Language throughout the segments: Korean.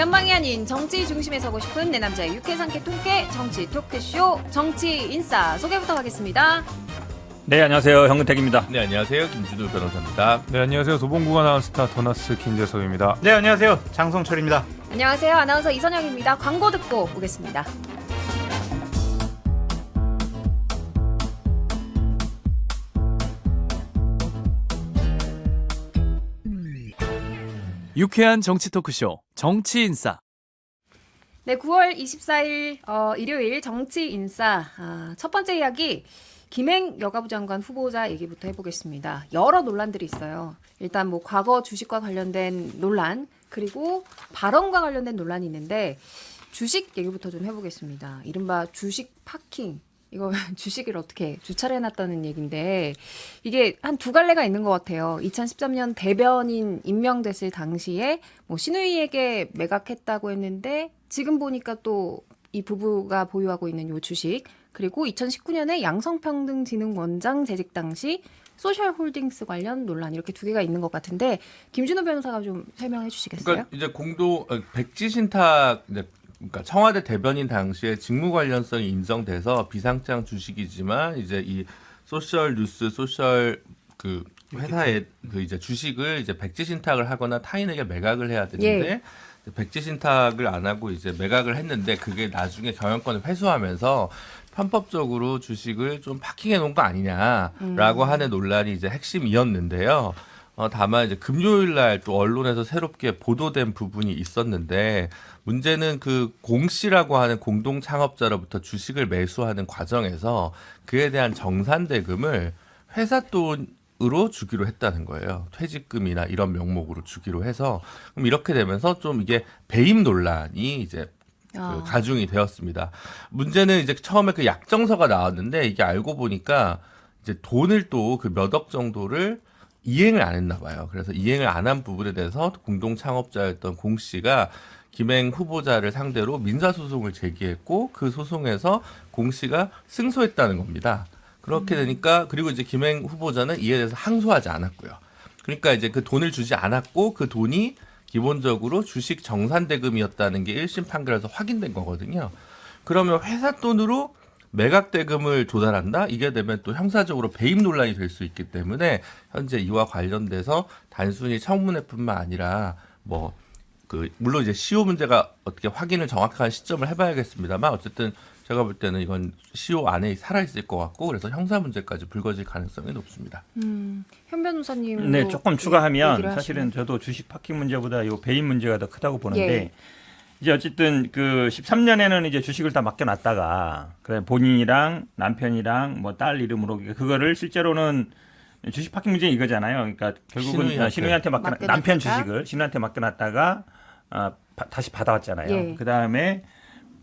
전방이 아닌 정치 중심에 서고 싶은 내 남자의 유쾌상쾌 통쾌 정치 토크쇼 정치인싸 소개부터 하겠습니다. 네, 안녕하세요. 현근택입니다. 네, 안녕하세요. 김준우 변호사입니다. 네, 안녕하세요. 도봉구가 나온 스타 더나스 김재섭입니다. 네, 안녕하세요. 장성철입니다. 안녕하세요. 아나운서 이선영입니다. 광고 듣고 오겠습니다. 유쾌한 정치 토크쇼 정치인싸. 네, 9월 24일 일요일 정치인싸 첫 번째 이야기 김행 여가부 장관 후보자 얘기부터 해보겠습니다. 여러 논란들이 있어요. 일단 뭐 과거 주식과 관련된 논란 그리고 발언과 관련된 논란이 있는데 주식 얘기부터 좀 해보겠습니다. 이른바 주식 파킹. 이거 주식을 어떻게 주차를 해놨다는 얘기인데 이게 한 두 갈래가 있는 것 같아요. 2013년 대변인 임명됐을 당시에 뭐 신우이에게 매각했다고 했는데 지금 보니까 또 이 부부가 보유하고 있는 요 주식 그리고 2019년에 양성평등진흥원장 재직 당시 소셜홀딩스 관련 논란 이렇게 두 개가 있는 것 같은데 김준호 변호사가 좀 설명해 주시겠어요? 그러니까 이제 백지 신탁 그러니까 청와대 대변인 당시에 직무 관련성이 인정돼서 비상장 주식이지만 이제 이 소셜 뉴스 소셜 그 회사의 그 이제 주식을 이제 백지 신탁을 하거나 타인에게 매각을 해야 되는데 예. 백지 신탁을 안 하고 이제 매각을 했는데 그게 나중에 경영권을 회수하면서 편법적으로 주식을 좀 파킹해 놓은 거 아니냐라고 하는 논란이 이제 핵심이었는데요. 다만 이제 금요일 날 또 언론에서 새롭게 보도된 부분이 있었는데 문제는 그 공 씨라고 하는 공동 창업자로부터 주식을 매수하는 과정에서 그에 대한 정산 대금을 회사 돈으로 주기로 했다는 거예요. 퇴직금이나 이런 명목으로 주기로 해서 그럼 이렇게 되면서 좀 이게 배임 논란이 이제 그 가중이 되었습니다. 문제는 이제 처음에 그 약정서가 나왔는데 이게 알고 보니까 이제 돈을 또 그 몇 억 정도를 이행을 안 했나 봐요. 그래서 이행을 안 한 부분에 대해서 공동 창업자였던 공 씨가 김행 후보자를 상대로 민사소송을 제기했고 그 소송에서 공 씨가 승소했다는 겁니다. 그렇게 되니까 그리고 이제 김행 후보자는 이에 대해서 항소하지 않았고요. 그러니까 이제 그 돈을 주지 않았고 그 돈이 기본적으로 주식 정산 대금이었다는 게 1심 판결에서 확인된 거거든요. 그러면 회사 돈으로 매각 대금을 조달한다? 이게 되면 또 형사적으로 배임 논란이 될 수 있기 때문에 현재 이와 관련돼서 단순히 청문회뿐만 아니라 물론 이제 시효 문제가 어떻게 확인을 정확한 시점을 해봐야겠습니다만 어쨌든 제가 볼 때는 이건 시효 안에 살아있을 것 같고 그래서 형사 문제까지 불거질 가능성이 높습니다. 현 변호사님 네, 조금 추가하면 사실은 저도 주식 파킹 문제보다 이 배임 문제가 더 크다고 보는데 예. 이제 어쨌든 그 13년에는 이제 주식을 다 맡겨놨다가 그래 본인이랑 남편이랑 뭐 딸 이름으로 그거를 실제로는 주식 파킹 문제 이거잖아요. 그러니까 결국은 신우이한테 남편 주식을 신우이한테 맡겨놨다가 다시 받아왔잖아요. 예. 그 다음에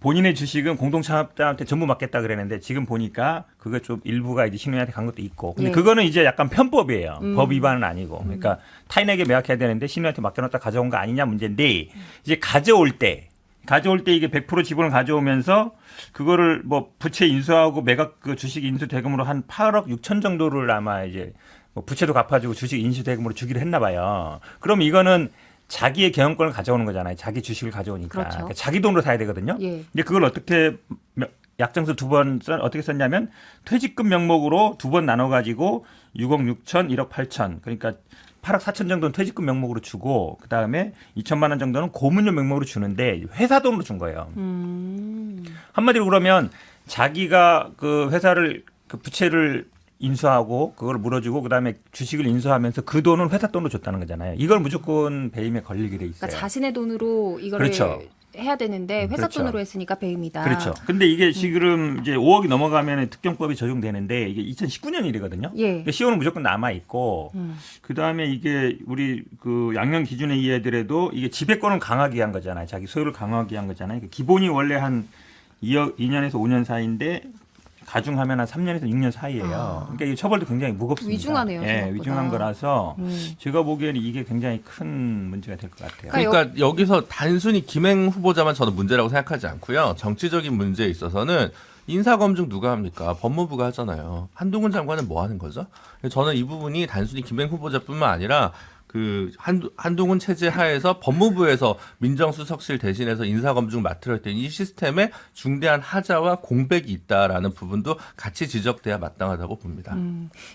본인의 주식은 공동창업자한테 전부 맡겠다 그랬는데 지금 보니까 그거 좀 일부가 이제 신우이한테 간 것도 있고. 근데 예. 그거는 이제 약간 편법이에요. 법 위반은 아니고. 그러니까 타인에게 매각해야 되는데 신우이한테 맡겨놨다 가져온 거 아니냐 문제인데 이제 가져올 때 이게 100% 지분을 가져오면서 그거를 뭐 부채 인수하고 매각 그 주식 인수 대금으로 한 8억 6천 정도를 아마 이제 뭐 부채도 갚아주고 주식 인수 대금으로 주기로 했나 봐요. 그럼 이거는 자기의 경영권을 가져오는 거잖아요. 자기 주식을 가져오니까. 그렇죠. 그러니까 자기 돈으로 사야 되거든요. 예. 근데 그걸 어떻게 약정서 두 번 어떻게 썼냐면 퇴직금 명목으로 두 번 나눠가지고 6억 6천, 1억 8천. 그러니까 8억 4천 정도는 퇴직금 명목으로 주고 그다음에 2천만 원 정도는 고문료 명목으로 주는데 회사 돈으로 준 거예요. 한마디로 그러면 자기가 그 회사를 그 부채를 인수하고 그걸 물어주고 그다음에 주식을 인수하면서 그 돈은 회사 돈으로 줬다는 거잖아요. 이걸 무조건 배임에 걸리게 돼 있어요. 그러니까 자신의 돈으로 이거를 그렇죠. 해야 되는데 회사 그렇죠. 돈으로 했으니까 배임이다. 그렇죠. 근데 이게 지금 이제 5억이 넘어가면 특경법이 적용되는데 이게 2019년 일이거든요. 예. 그러니까 시효는 무조건 남아 있고 그다음에 이게 우리 그 양형 기준에 의하더라도 이게 지배권을 강하게 한 거잖아요. 자기 소유를 강하게 한 거잖아요. 그러니까 기본이 원래 한 2년에서 5년 사이인데 가중하면 한 3년에서 6년 사이예요. 그러니까 이 처벌도 굉장히 무겁습니다. 위중하네요. 예, 생각보다. 위중한 거라서 제가 보기에는 이게 굉장히 큰 문제가 될 것 같아요. 그러니까 여기서 단순히 김행 후보자만 저는 문제라고 생각하지 않고요. 정치적인 문제에 있어서는 인사검증 누가 합니까? 법무부가 하잖아요. 한동훈 장관은 뭐 하는 거죠? 저는 이 부분이 단순히 김행 후보자뿐만 아니라 그 한동훈 체제 하에서 법무부에서 민정수석실 대신해서 인사검증 맡으려 했던 이 시스템에 중대한 하자와 공백이 있다라는 부분도 같이 지적돼야 마땅하다고 봅니다.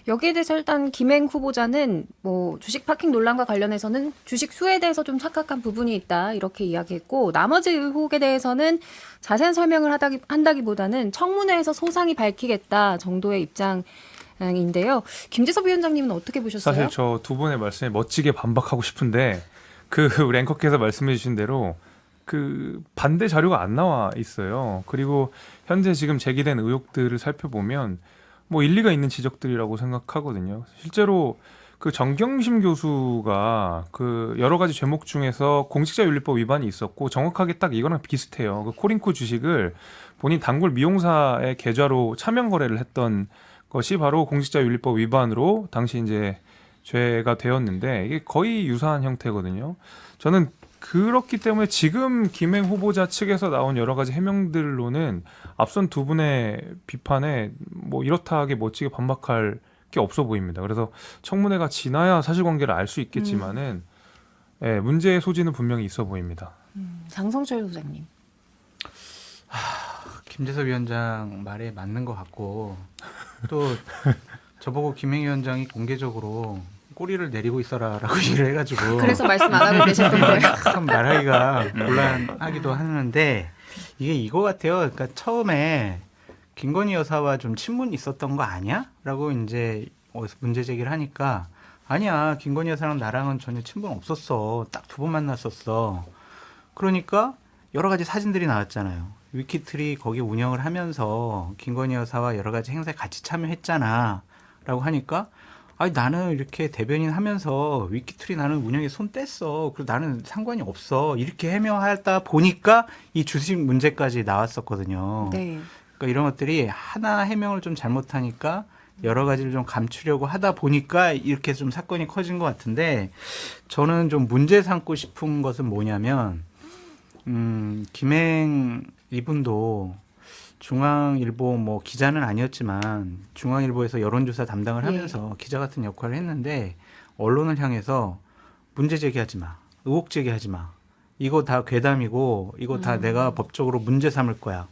여기에 대해서 일단 김행 후보자는 뭐 주식 파킹 논란과 관련해서는 주식 수에 대해서 좀 착각한 부분이 있다 이렇게 이야기했고 나머지 의혹에 대해서는 자세한 설명을 한다기보다는 청문회에서 소상히 밝히겠다 정도의 입장인데요. 김재섭 위원장님은 어떻게 보셨어요? 사실 저 두 분의 말씀에 멋지게 반박하고 싶은데 그 랭커께서 말씀해 주신 대로 그 반대 자료가 안 나와 있어요. 그리고 현재 지금 제기된 의혹들을 살펴보면 뭐 일리가 있는 지적들이라고 생각하거든요. 실제로 그 정경심 교수가 그 여러 가지 죄목 중에서 공직자윤리법 위반이 있었고 정확하게 딱 이거랑 비슷해요. 그 코링코 주식을 본인 단골 미용사의 계좌로 차명 거래를 했던 것이 바로 공직자윤리법 위반으로 당시 이제 죄가 되었는데 이게 거의 유사한 형태거든요. 저는 그렇기 때문에 지금 김행 후보자 측에서 나온 여러 가지 해명들로는 앞선 두 분의 비판에 뭐 이렇다 하게 멋지게 반박할 게 없어 보입니다. 그래서 청문회가 지나야 사실관계를 알 수 있겠지만은 예, 문제의 소지는 분명히 있어 보입니다. 장성철 소장님. 김재섭 위원장 말에 맞는 것 같고 또 저보고 김행 위원장이 공개적으로 꼬리를 내리고 있어라라고 일을 해가지고 그래서 말씀 안 하고 계셨던 거예요. 참 말하기가 곤란하기도 하는데 이게 이거 같아요. 그러니까 처음에 김건희 여사와 좀 친분이 있었던 거 아니야? 라고 이제 문제 제기를 하니까 아니야. 김건희 여사랑 나랑은 전혀 친분 없었어. 딱 두 번 만났었어. 그러니까 여러 가지 사진들이 나왔잖아요. 위키트리 거기 운영을 하면서 김건희 여사와 여러 가지 행사에 같이 참여했잖아. 라고 하니까 아니 나는 이렇게 대변인 하면서 위키트리 나는 운영에 손 뗐어. 그리고 나는 상관이 없어. 이렇게 해명하다 보니까 이 주식 문제까지 나왔었거든요. 네. 그러니까 이런 것들이 하나 해명을 좀 잘못하니까 여러 가지를 좀 감추려고 하다 보니까 이렇게 좀 사건이 커진 것 같은데 저는 좀 문제 삼고 싶은 것은 뭐냐면 김행 이분도 중앙일보 뭐 기자는 아니었지만 중앙일보에서 여론조사 담당을 하면서 기자 같은 역할을 했는데 언론을 향해서 문제 제기하지 마, 의혹 제기하지 마, 이거 다 괴담이고 이거 다 내가 법적으로 문제 삼을 거야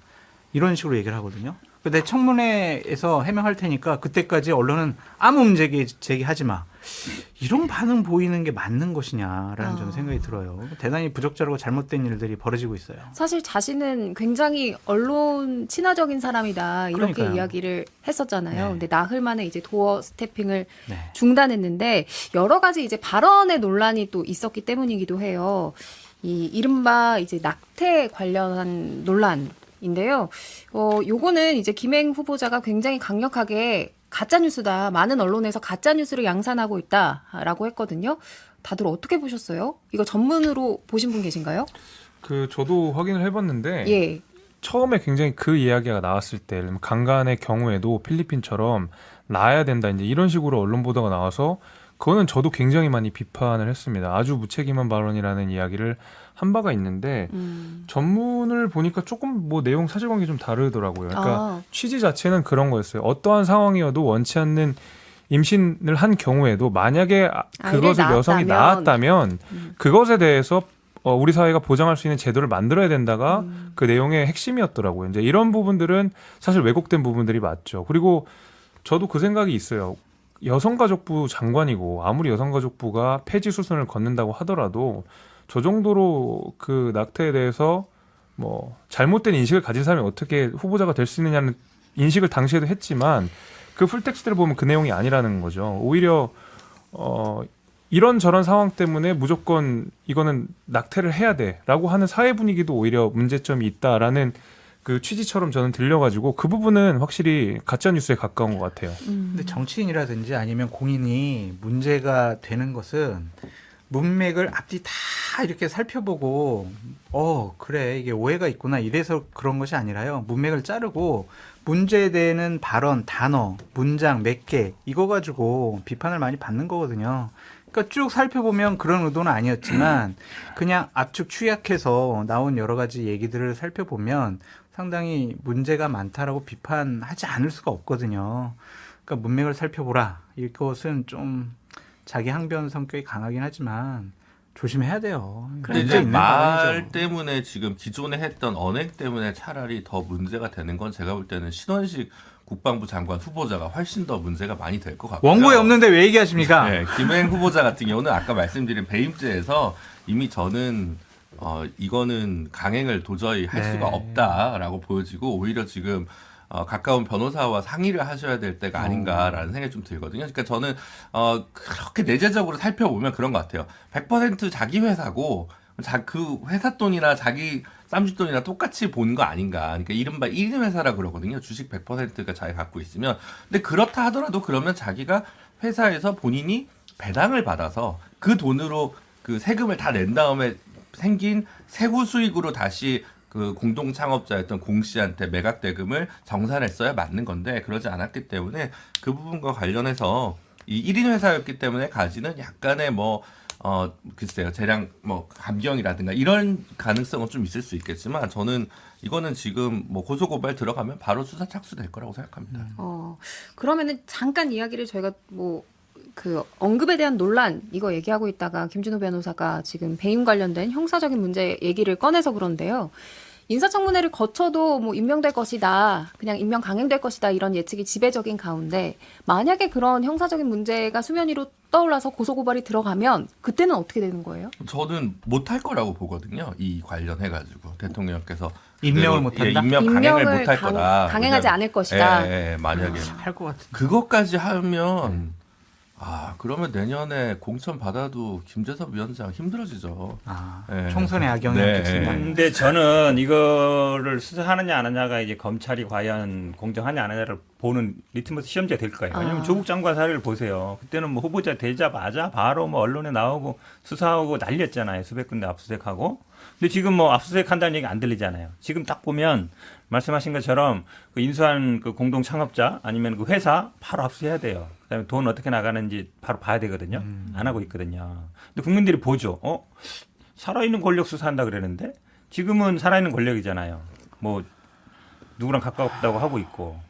이런 식으로 얘기를 하거든요. 근데 청문회에서 해명할 테니까 그때까지 언론은 아무 문제 제기하지 마. 이런 반응 보이는 게 맞는 것이냐라는 저는 생각이 들어요. 대단히 부적절하고 잘못된 일들이 벌어지고 있어요. 사실 자신은 굉장히 언론 친화적인 사람이다 이렇게 그러니까요. 이야기를 했었잖아요. 네. 근데 나흘 만에 이제 도어 스태핑을 네. 중단했는데 여러 가지 이제 발언의 논란이 또 있었기 때문이기도 해요. 이 이른바 이제 낙태 관련한 논란인데요. 요거는 이제 김행 후보자가 굉장히 강력하게 가짜 뉴스다. 많은 언론에서 가짜 뉴스를 양산하고 있다라고 했거든요. 다들 어떻게 보셨어요? 이거 전문으로 보신 분 계신가요? 그 저도 확인을 해봤는데 예. 처음에 굉장히 그 이야기가 나왔을 때 예를 들면 강간의 경우에도 필리핀처럼 나아야 된다 이제 이런 식으로 언론 보도가 나와서 그거는 저도 굉장히 많이 비판을 했습니다. 아주 무책임한 발언이라는 이야기를 한 바가 있는데 전문을 보니까 조금 뭐 내용 사실관계 좀 다르더라고요. 그러니까 취지 자체는 그런 거였어요. 어떠한 상황이어도 원치 않는 임신을 한 경우에도 만약에 그것을 여성이 낳았다면 그것에 대해서 우리 사회가 보장할 수 있는 제도를 만들어야 된다가 그 내용의 핵심이었더라고요. 이제 이런 부분들은 사실 왜곡된 부분들이 맞죠. 그리고 저도 그 생각이 있어요. 여성가족부 장관이고 아무리 여성가족부가 폐지 수순을 걷는다고 하더라도 저 정도로 그 낙태에 대해서 뭐 잘못된 인식을 가진 사람이 어떻게 후보자가 될 수 있느냐는 인식을 당시에도 했지만 그 풀텍스트를 보면 그 내용이 아니라는 거죠. 오히려 이런저런 상황 때문에 무조건 이거는 낙태를 해야 돼라고 하는 사회 분위기도 오히려 문제점이 있다라는 그 취지처럼 저는 들려가지고 그 부분은 확실히 가짜 뉴스에 가까운 것 같아요. 근데 정치인이라든지 아니면 공인이 문제가 되는 것은 문맥을 앞뒤 다 이렇게 살펴보고 그래 이게 오해가 있구나 이래서 그런 것이 아니라요. 문맥을 자르고 문제되는 발언, 단어, 문장 몇 개 이거 가지고 비판을 많이 받는 거거든요. 그러니까 쭉 살펴보면 그런 의도는 아니었지만 그냥 압축 추약해서 나온 여러 가지 얘기들을 살펴보면 상당히 문제가 많다라고 비판하지 않을 수가 없거든요. 그러니까 문맥을 살펴보라. 이것은 좀 자기 항변 성격이 강하긴 하지만 조심해야 돼요. 근데 문제 이제 있는 말 발언이죠. 때문에 지금 기존에 했던 언행 때문에 차라리 더 문제가 되는 건 제가 볼 때는 신원식 국방부 장관 후보자가 훨씬 더 문제가 많이 될 것 같고요. 원고에 없는데 왜 얘기하십니까? 네, 김행 후보자 같은 경우는 아까 말씀드린 배임죄에서 이미 저는 이거는 강행을 도저히 할 네. 수가 없다라고 보여지고 오히려 지금 가까운 변호사와 상의를 하셔야 될 때가 아닌가라는 생각이 좀 들거든요. 그러니까 저는 그렇게 내재적으로 살펴보면 그런 것 같아요. 100% 자기 회사고 그 회사 돈이나 자기 쌈짓돈이나 똑같이 본 거 아닌가. 그러니까 이른바 1인 회사라 그러거든요. 주식 100%가 자기 갖고 있으면. 근데 그렇다 하더라도 그러면 자기가 회사에서 본인이 배당을 받아서 그 돈으로 그 세금을 다 낸 다음에 생긴 세후 수익으로 다시 그 공동 창업자였던 공 씨한테 매각 대금을 정산했어야 맞는 건데 그러지 않았기 때문에 그 부분과 관련해서 이 1인 회사였기 때문에 가지는 약간의 글쎄요, 재량, 감경이라든가 이런 가능성은 좀 있을 수 있겠지만 저는 이거는 지금 고소고발 들어가면 바로 수사 착수될 거라고 생각합니다. 그러면은 잠깐 이야기를 저희가 그 언급에 대한 논란 이거 얘기하고 있다가 김준호 변호사가 지금 배임 관련된 형사적인 문제 얘기를 꺼내서 그런데요. 인사청문회를 거쳐도 임명될 것이다, 그냥 임명 강행될 것이다 이런 예측이 지배적인 가운데 만약에 그런 형사적인 문제가 수면 위로 떠올라서 고소고발이 들어가면 그때는 어떻게 되는 거예요? 저는 못할 거라고 보거든요. 이 관련해가지고 대통령께서 임명을 그대로, 못한다? 임명 강행을 못할 거다. 강행하지 그냥, 않을 것이다. 만약에 할 것 같은. 그것까지 하면 그러면 내년에 공천 받아도 김재섭 위원장 힘들어지죠. 총선의 악영향이 네. 있겠습니다. 근데 저는 이거를 수사하느냐 안 하느냐가 이제 검찰이 과연 공정하냐 안 하냐를 보는 리트머스 시험지가 될 거예요. 왜냐면 조국 장관 사례를 보세요. 그때는 후보자 되자마자 바로 언론에 나오고 수사하고 난리였잖아요. 수백 군데 압수수색하고. 근데 지금 압수수색한다는 얘기 안 들리잖아요. 지금 딱 보면 말씀하신 것처럼 그 인수한 그 공동 창업자 아니면 그 회사 바로 압수해야 돼요. 그다음에 돈 어떻게 나가는지 바로 봐야 되거든요. 안 하고 있거든요. 근데 국민들이 보죠. 살아있는 권력 수사한다 그러는데 지금은 살아있는 권력이잖아요. 누구랑 가깝다고 하고 있고.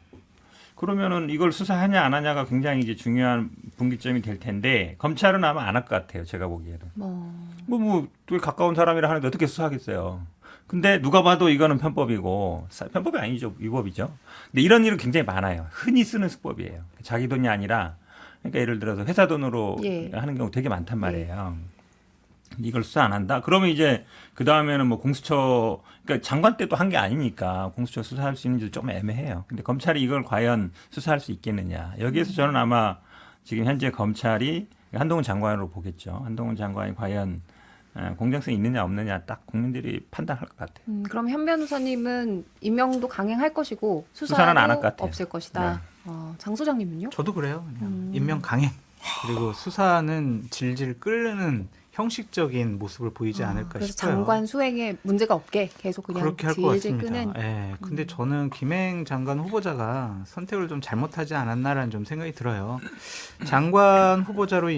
그러면은 이걸 수사하냐 안 하냐가 굉장히 이제 중요한 분기점이 될 텐데 검찰은 아마 안 할 것 같아요. 제가 보기에는. 또 가까운 사람이라 하는데 어떻게 수사하겠어요. 근데 누가 봐도 이거는 편법이고 편법이 아니죠. 위법이죠. 근데 이런 일은 굉장히 많아요. 흔히 쓰는 수법이에요. 자기 돈이 아니라 그러니까 예를 들어서 회사 돈으로 하는 경우 되게 많단 말이에요. 이걸 수사 안 한다? 그러면 이제 그 다음에는 공수처, 그러니까 장관 때도 한 게 아니니까 공수처 수사할 수 있는지도 좀 애매해요. 근데 검찰이 이걸 과연 수사할 수 있겠느냐. 여기에서 저는 아마 지금 현재 검찰이 한동훈 장관으로 보겠죠. 한동훈 장관이 과연 공정성이 있느냐 없느냐 딱 국민들이 판단할 것 같아요. 그럼 현 변호사님은 임명도 강행할 것이고 수사는 안 할 수사도 것 같아요. 없을 것이다. 장 소장님은요? 저도 그래요. 그냥 임명 강행. 그리고 수사는 질질 끓는 형식적인 모습을 보이지 않을까 그래서 싶어요. 장관 수행에 문제가 없게 계속 그냥 그렇게 할 것 질질 같습니다. 끄는. 근데 저는 김행 장관 후보자가 선택을 좀 잘못하지 않았나라는 좀 생각이 들어요. 장관 후보자로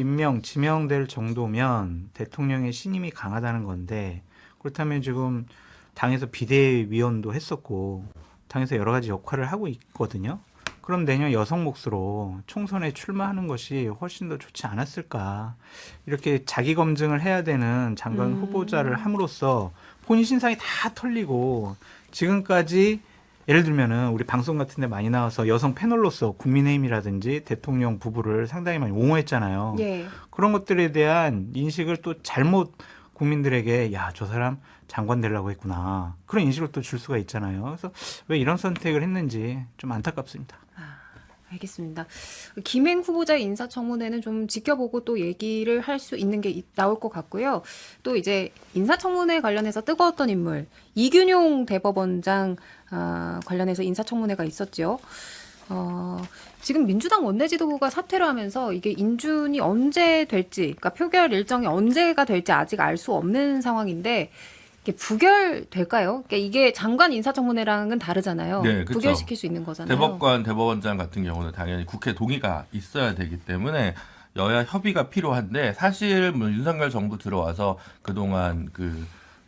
지명될 정도면 대통령의 신임이 강하다는 건데 그렇다면 지금 당에서 비대위원도 했었고 당에서 여러 가지 역할을 하고 있거든요. 그럼 내년 여성 몫으로 총선에 출마하는 것이 훨씬 더 좋지 않았을까. 이렇게 자기 검증을 해야 되는 장관 후보자를 함으로써 본인 신상이 다 털리고 지금까지 예를 들면은 우리 방송 같은 데 많이 나와서 여성 패널로서 국민의힘이라든지 대통령 부부를 상당히 많이 옹호했잖아요. 예. 그런 것들에 대한 인식을 또 잘못 국민들에게 저 사람 장관 되려고 했구나. 그런 인식을 또 줄 수가 있잖아요. 그래서 왜 이런 선택을 했는지 좀 안타깝습니다. 알겠습니다. 김행 후보자의 인사청문회는 좀 지켜보고 또 얘기를 할 수 있는 게 나올 것 같고요. 또 이제 인사청문회 관련해서 뜨거웠던 인물 이균용 대법원장 관련해서 인사청문회가 있었죠. 지금 민주당 원내지도부가 사퇴를 하면서 이게 인준이 언제 될지, 그러니까 표결 일정이 언제가 될지 아직 알 수 없는 상황인데 이게 부결될까요? 그러니까 이게 장관 인사청문회랑은 다르잖아요. 네, 그렇죠. 부결시킬 수 있는 거잖아요. 대법원장 같은 경우는 당연히 국회 동의가 있어야 되기 때문에 여야 협의가 필요한데 사실 윤석열 정부 들어와서 그동안 그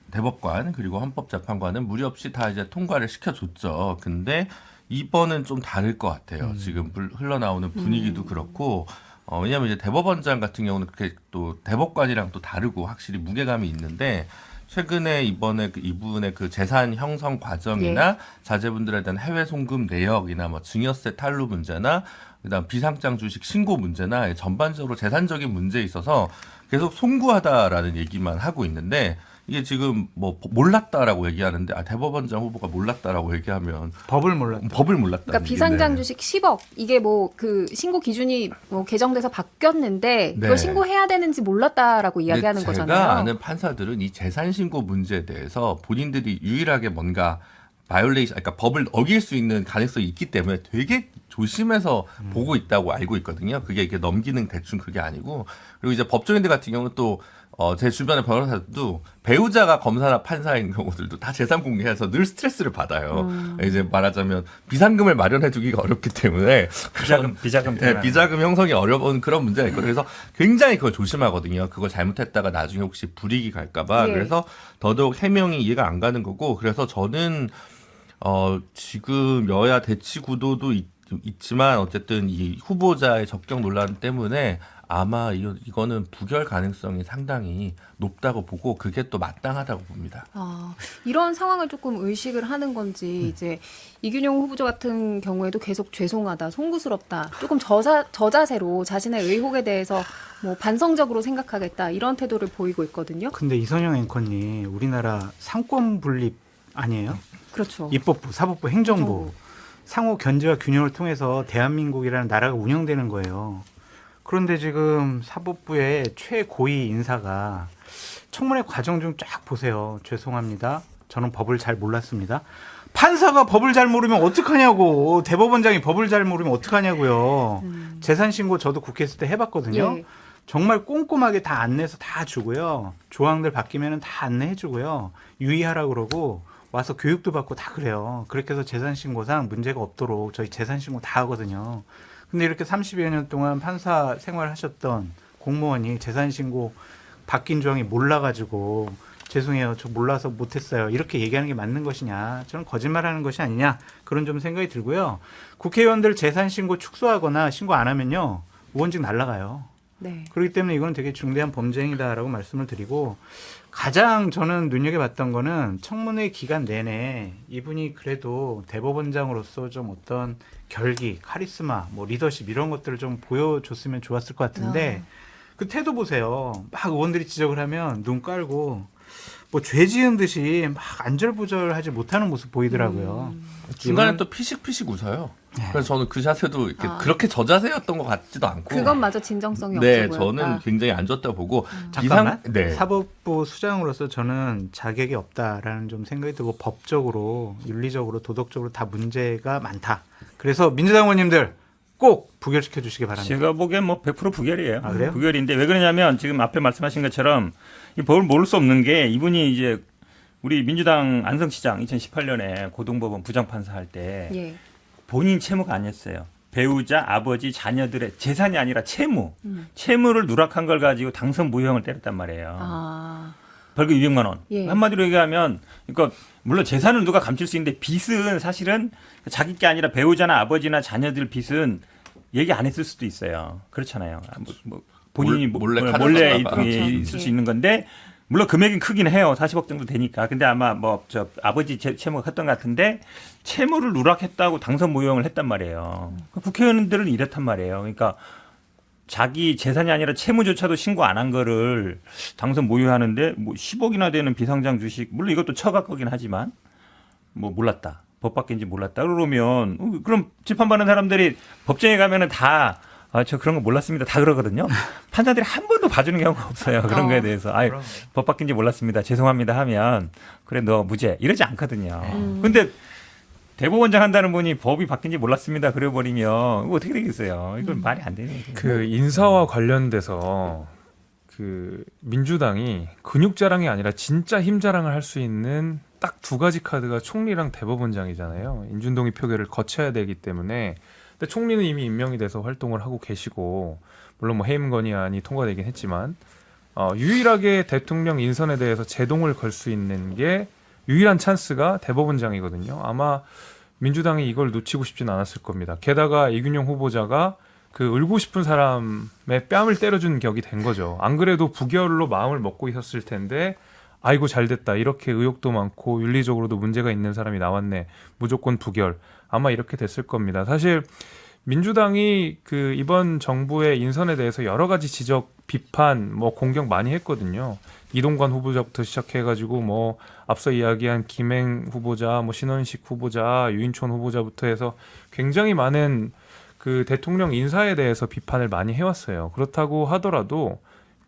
대법관 그리고 헌법재판관은 무리 없이 다 이제 통과를 시켜줬죠. 근데 이번은 좀 다를 것 같아요. 지금 흘러나오는 분위기도 그렇고 왜냐하면 이제 대법원장 같은 경우는 그렇게 또 대법관이랑 또 다르고 확실히 무게감이 있는데 최근에 이번에 이분의 그 재산 형성 과정이나 자제분들에 대한 해외 송금 내역이나 뭐 증여세 탈루 문제나 그다음 비상장 주식 신고 문제나 전반적으로 재산적인 문제에 있어서 계속 송구하다라는 얘기만 하고 있는데 이게 지금 뭐 몰랐다라고 얘기하는데 대법원장 후보가 몰랐다라고 얘기하면 법을 몰랐다. 법을 몰랐다. 그러니까 비상장 주식 10억 이게 뭐 그 신고 기준이 뭐 개정돼서 바뀌었는데 그걸 네. 신고해야 되는지 몰랐다라고 이야기하는 제가 거잖아요. 아는 판사들은 이 재산 신고 문제에 대해서 본인들이 유일하게 뭔가 바이올레이션, 그러니까 법을 어길 수 있는 가능성이 있기 때문에 되게 조심해서 보고 있다고 알고 있거든요. 그게 이게 넘기는 대충 그게 아니고 그리고 이제 법조인들 같은 경우는 또 제 주변의 변호사들도 배우자가 검사나 판사인 경우들도 다 재산 공개해서 늘 스트레스를 받아요. 이제 말하자면 비상금을 마련해두기가 어렵기 때문에 비자금 네, 비자금 형성이 어려운 그런 문제가 있고 그래서 굉장히 그걸 조심하거든요. 그걸 잘못했다가 나중에 혹시 불이익이 갈까봐 예. 그래서 더더욱 해명이 이해가 안 가는 거고 그래서 저는 지금 여야 대치 구도도 있지만 어쨌든 이 후보자의 적격 논란 때문에 아마 이거는 부결 가능성이 상당히 높다고 보고 그게 또 마땅하다고 봅니다. 이런 상황을 조금 의식을 하는 건지 이제 이균용 후보자 같은 경우에도 계속 죄송하다, 송구스럽다, 조금 저자세로 자신의 의혹에 대해서 뭐 반성적으로 생각하겠다 이런 태도를 보이고 있거든요. 근데 이선영 앵커님 우리나라 상권 분립 아니에요? 그렇죠. 입법부, 사법부, 행정부 행정부. 상호 견제와 균형을 통해서 대한민국이라는 나라가 운영되는 거예요. 그런데 지금 사법부의 최고위 인사가 청문회 과정 중 쫙 보세요. 죄송합니다. 저는 법을 잘 몰랐습니다. 판사가 법을 잘 모르면 어떡하냐고. 대법원장이 법을 잘 모르면 어떡하냐고요. 재산신고 저도 국회 있을 때 해봤거든요. 예. 정말 꼼꼼하게 다 안내해서 다 주고요. 조항들 바뀌면 다 안내해 주고요. 유의하라 그러고 와서 교육도 받고 다 그래요. 그렇게 해서 재산신고상 문제가 없도록 저희 재산신고 다 하거든요. 근데 이렇게 30여 년 동안 판사 생활하셨던 공무원이 재산신고 바뀐 조항이 몰라가지고 죄송해요. 저 몰라서 못했어요. 이렇게 얘기하는 게 맞는 것이냐. 저는 거짓말하는 것이 아니냐. 그런 좀 생각이 들고요. 국회의원들 재산신고 축소하거나 신고 안 하면요. 의원직 날아가요. 네. 그렇기 때문에 이건 되게 중대한 범죄 행위다라고 말씀을 드리고 가장 저는 눈여겨봤던 거는 청문회 기간 내내 이분이 그래도 대법원장으로서 좀 어떤 결기, 카리스마, 뭐 리더십 이런 것들을 좀 보여줬으면 좋았을 것 같은데 그 태도 보세요. 막 의원들이 지적을 하면 눈 깔고 뭐 죄 지은 듯이 막 안절부절하지 못하는 모습 보이더라고요. 중간에 이분은- 또 피식피식 웃어요. 그래서 저는 그 자세도 이렇게 그렇게 저자세였던 것 같지도 않고. 그것마저 진정성이 네, 없어 보였다. 저는 굉장히 안 좋다고 보고. 잠깐만. 네. 사법부 수장으로서 저는 자격이 없다라는 좀 생각이 들고 법적으로, 윤리적으로, 도덕적으로 다 문제가 많다. 그래서 민주당 의원님들 꼭 부결시켜 주시기 바랍니다. 제가 보기엔 뭐 100% 부결이에요. 아, 그래요? 부결인데 왜 그러냐면 지금 앞에 말씀하신 것처럼 이 법을 모를 수 없는 게 이분이 이제 우리 민주당 안성시장 2018년에 고등법원 부장판사 할 때 예. 본인 채무가 아니었어요. 배우자, 아버지, 자녀들의 재산이 아니라 채무. 채무를 누락한 걸 가지고 당선 무효형을 때렸단 말이에요. 벌금 200만 원. 예. 한마디로 얘기하면 그러니까 물론 재산은 누가 감출 수 있는데 빚은 사실은 자기 게 아니라 배우자나 아버지나 자녀들 빚은 얘기 안 했을 수도 있어요. 그렇잖아요. 뭐 본인이 몰래 몰래 카드로 있을 수 있는 건데 물론 금액은 크긴 해요. 40억 정도 되니까. 근데 아마 뭐 저 아버지 채무가 컸던 것 같은데 채무를 누락했다고 당선 무효형을 했단 말이에요. 국회의원들은 이렇단 말이에요. 그러니까 자기 재산이 아니라 채무조차도 신고 안 한 거를 당선 무효하는데 뭐 10억이나 되는 비상장 주식 물론 이것도 처가 거긴 하지만 뭐 몰랐다. 법 바뀐지 몰랐다. 그러면 그럼 재판받는 사람들이 법정에 가면은 다 저 그런 거 몰랐습니다. 다 그러거든요. 판사들이 한 번도 봐주는 경우가 없어요. 그런 거에 대해서. 법 바뀐지 몰랐습니다. 죄송합니다 하면 그래 너 무죄 이러지 않거든요. 근데 대법원장 한다는 분이 법이 바뀐지 몰랐습니다. 그래버리면 이거 어떻게 되겠어요. 이건 말이 안 되는 거죠. 그 인사와 관련돼서 그 민주당이 근육 자랑이 아니라 진짜 힘 자랑을 할 수 있는 딱 두 가지 카드가 총리랑 대법원장이잖아요. 인준동의 표결을 거쳐야 되기 때문에. 근데 총리는 이미 임명이 돼서 활동을 하고 계시고 물론 뭐 해임 건의안이 통과되긴 했지만 유일하게 대통령 인선에 대해서 제동을 걸 수 있는 게 유일한 찬스가 대법원장이거든요. 아마 민주당이 이걸 놓치고 싶진 않았을 겁니다. 게다가 이균용 후보자가 그 울고 싶은 사람의 뺨을 때려주는 격이 된 거죠. 안 그래도 부결로 마음을 먹고 있었을 텐데 아이고 잘 됐다. 이렇게 의혹도 많고 윤리적으로도 문제가 있는 사람이 나왔네. 무조건 부결. 아마 이렇게 됐을 겁니다. 사실 민주당이 그 이번 정부의 인선에 대해서 여러 가지 지적, 비판, 뭐 공격 많이 했거든요. 이동관 후보자부터 시작해가지고 뭐 앞서 이야기한 김행 후보자, 뭐 신원식 후보자, 유인촌 후보자부터 해서 굉장히 많은 그 대통령 인사에 대해서 비판을 많이 해왔어요. 그렇다고 하더라도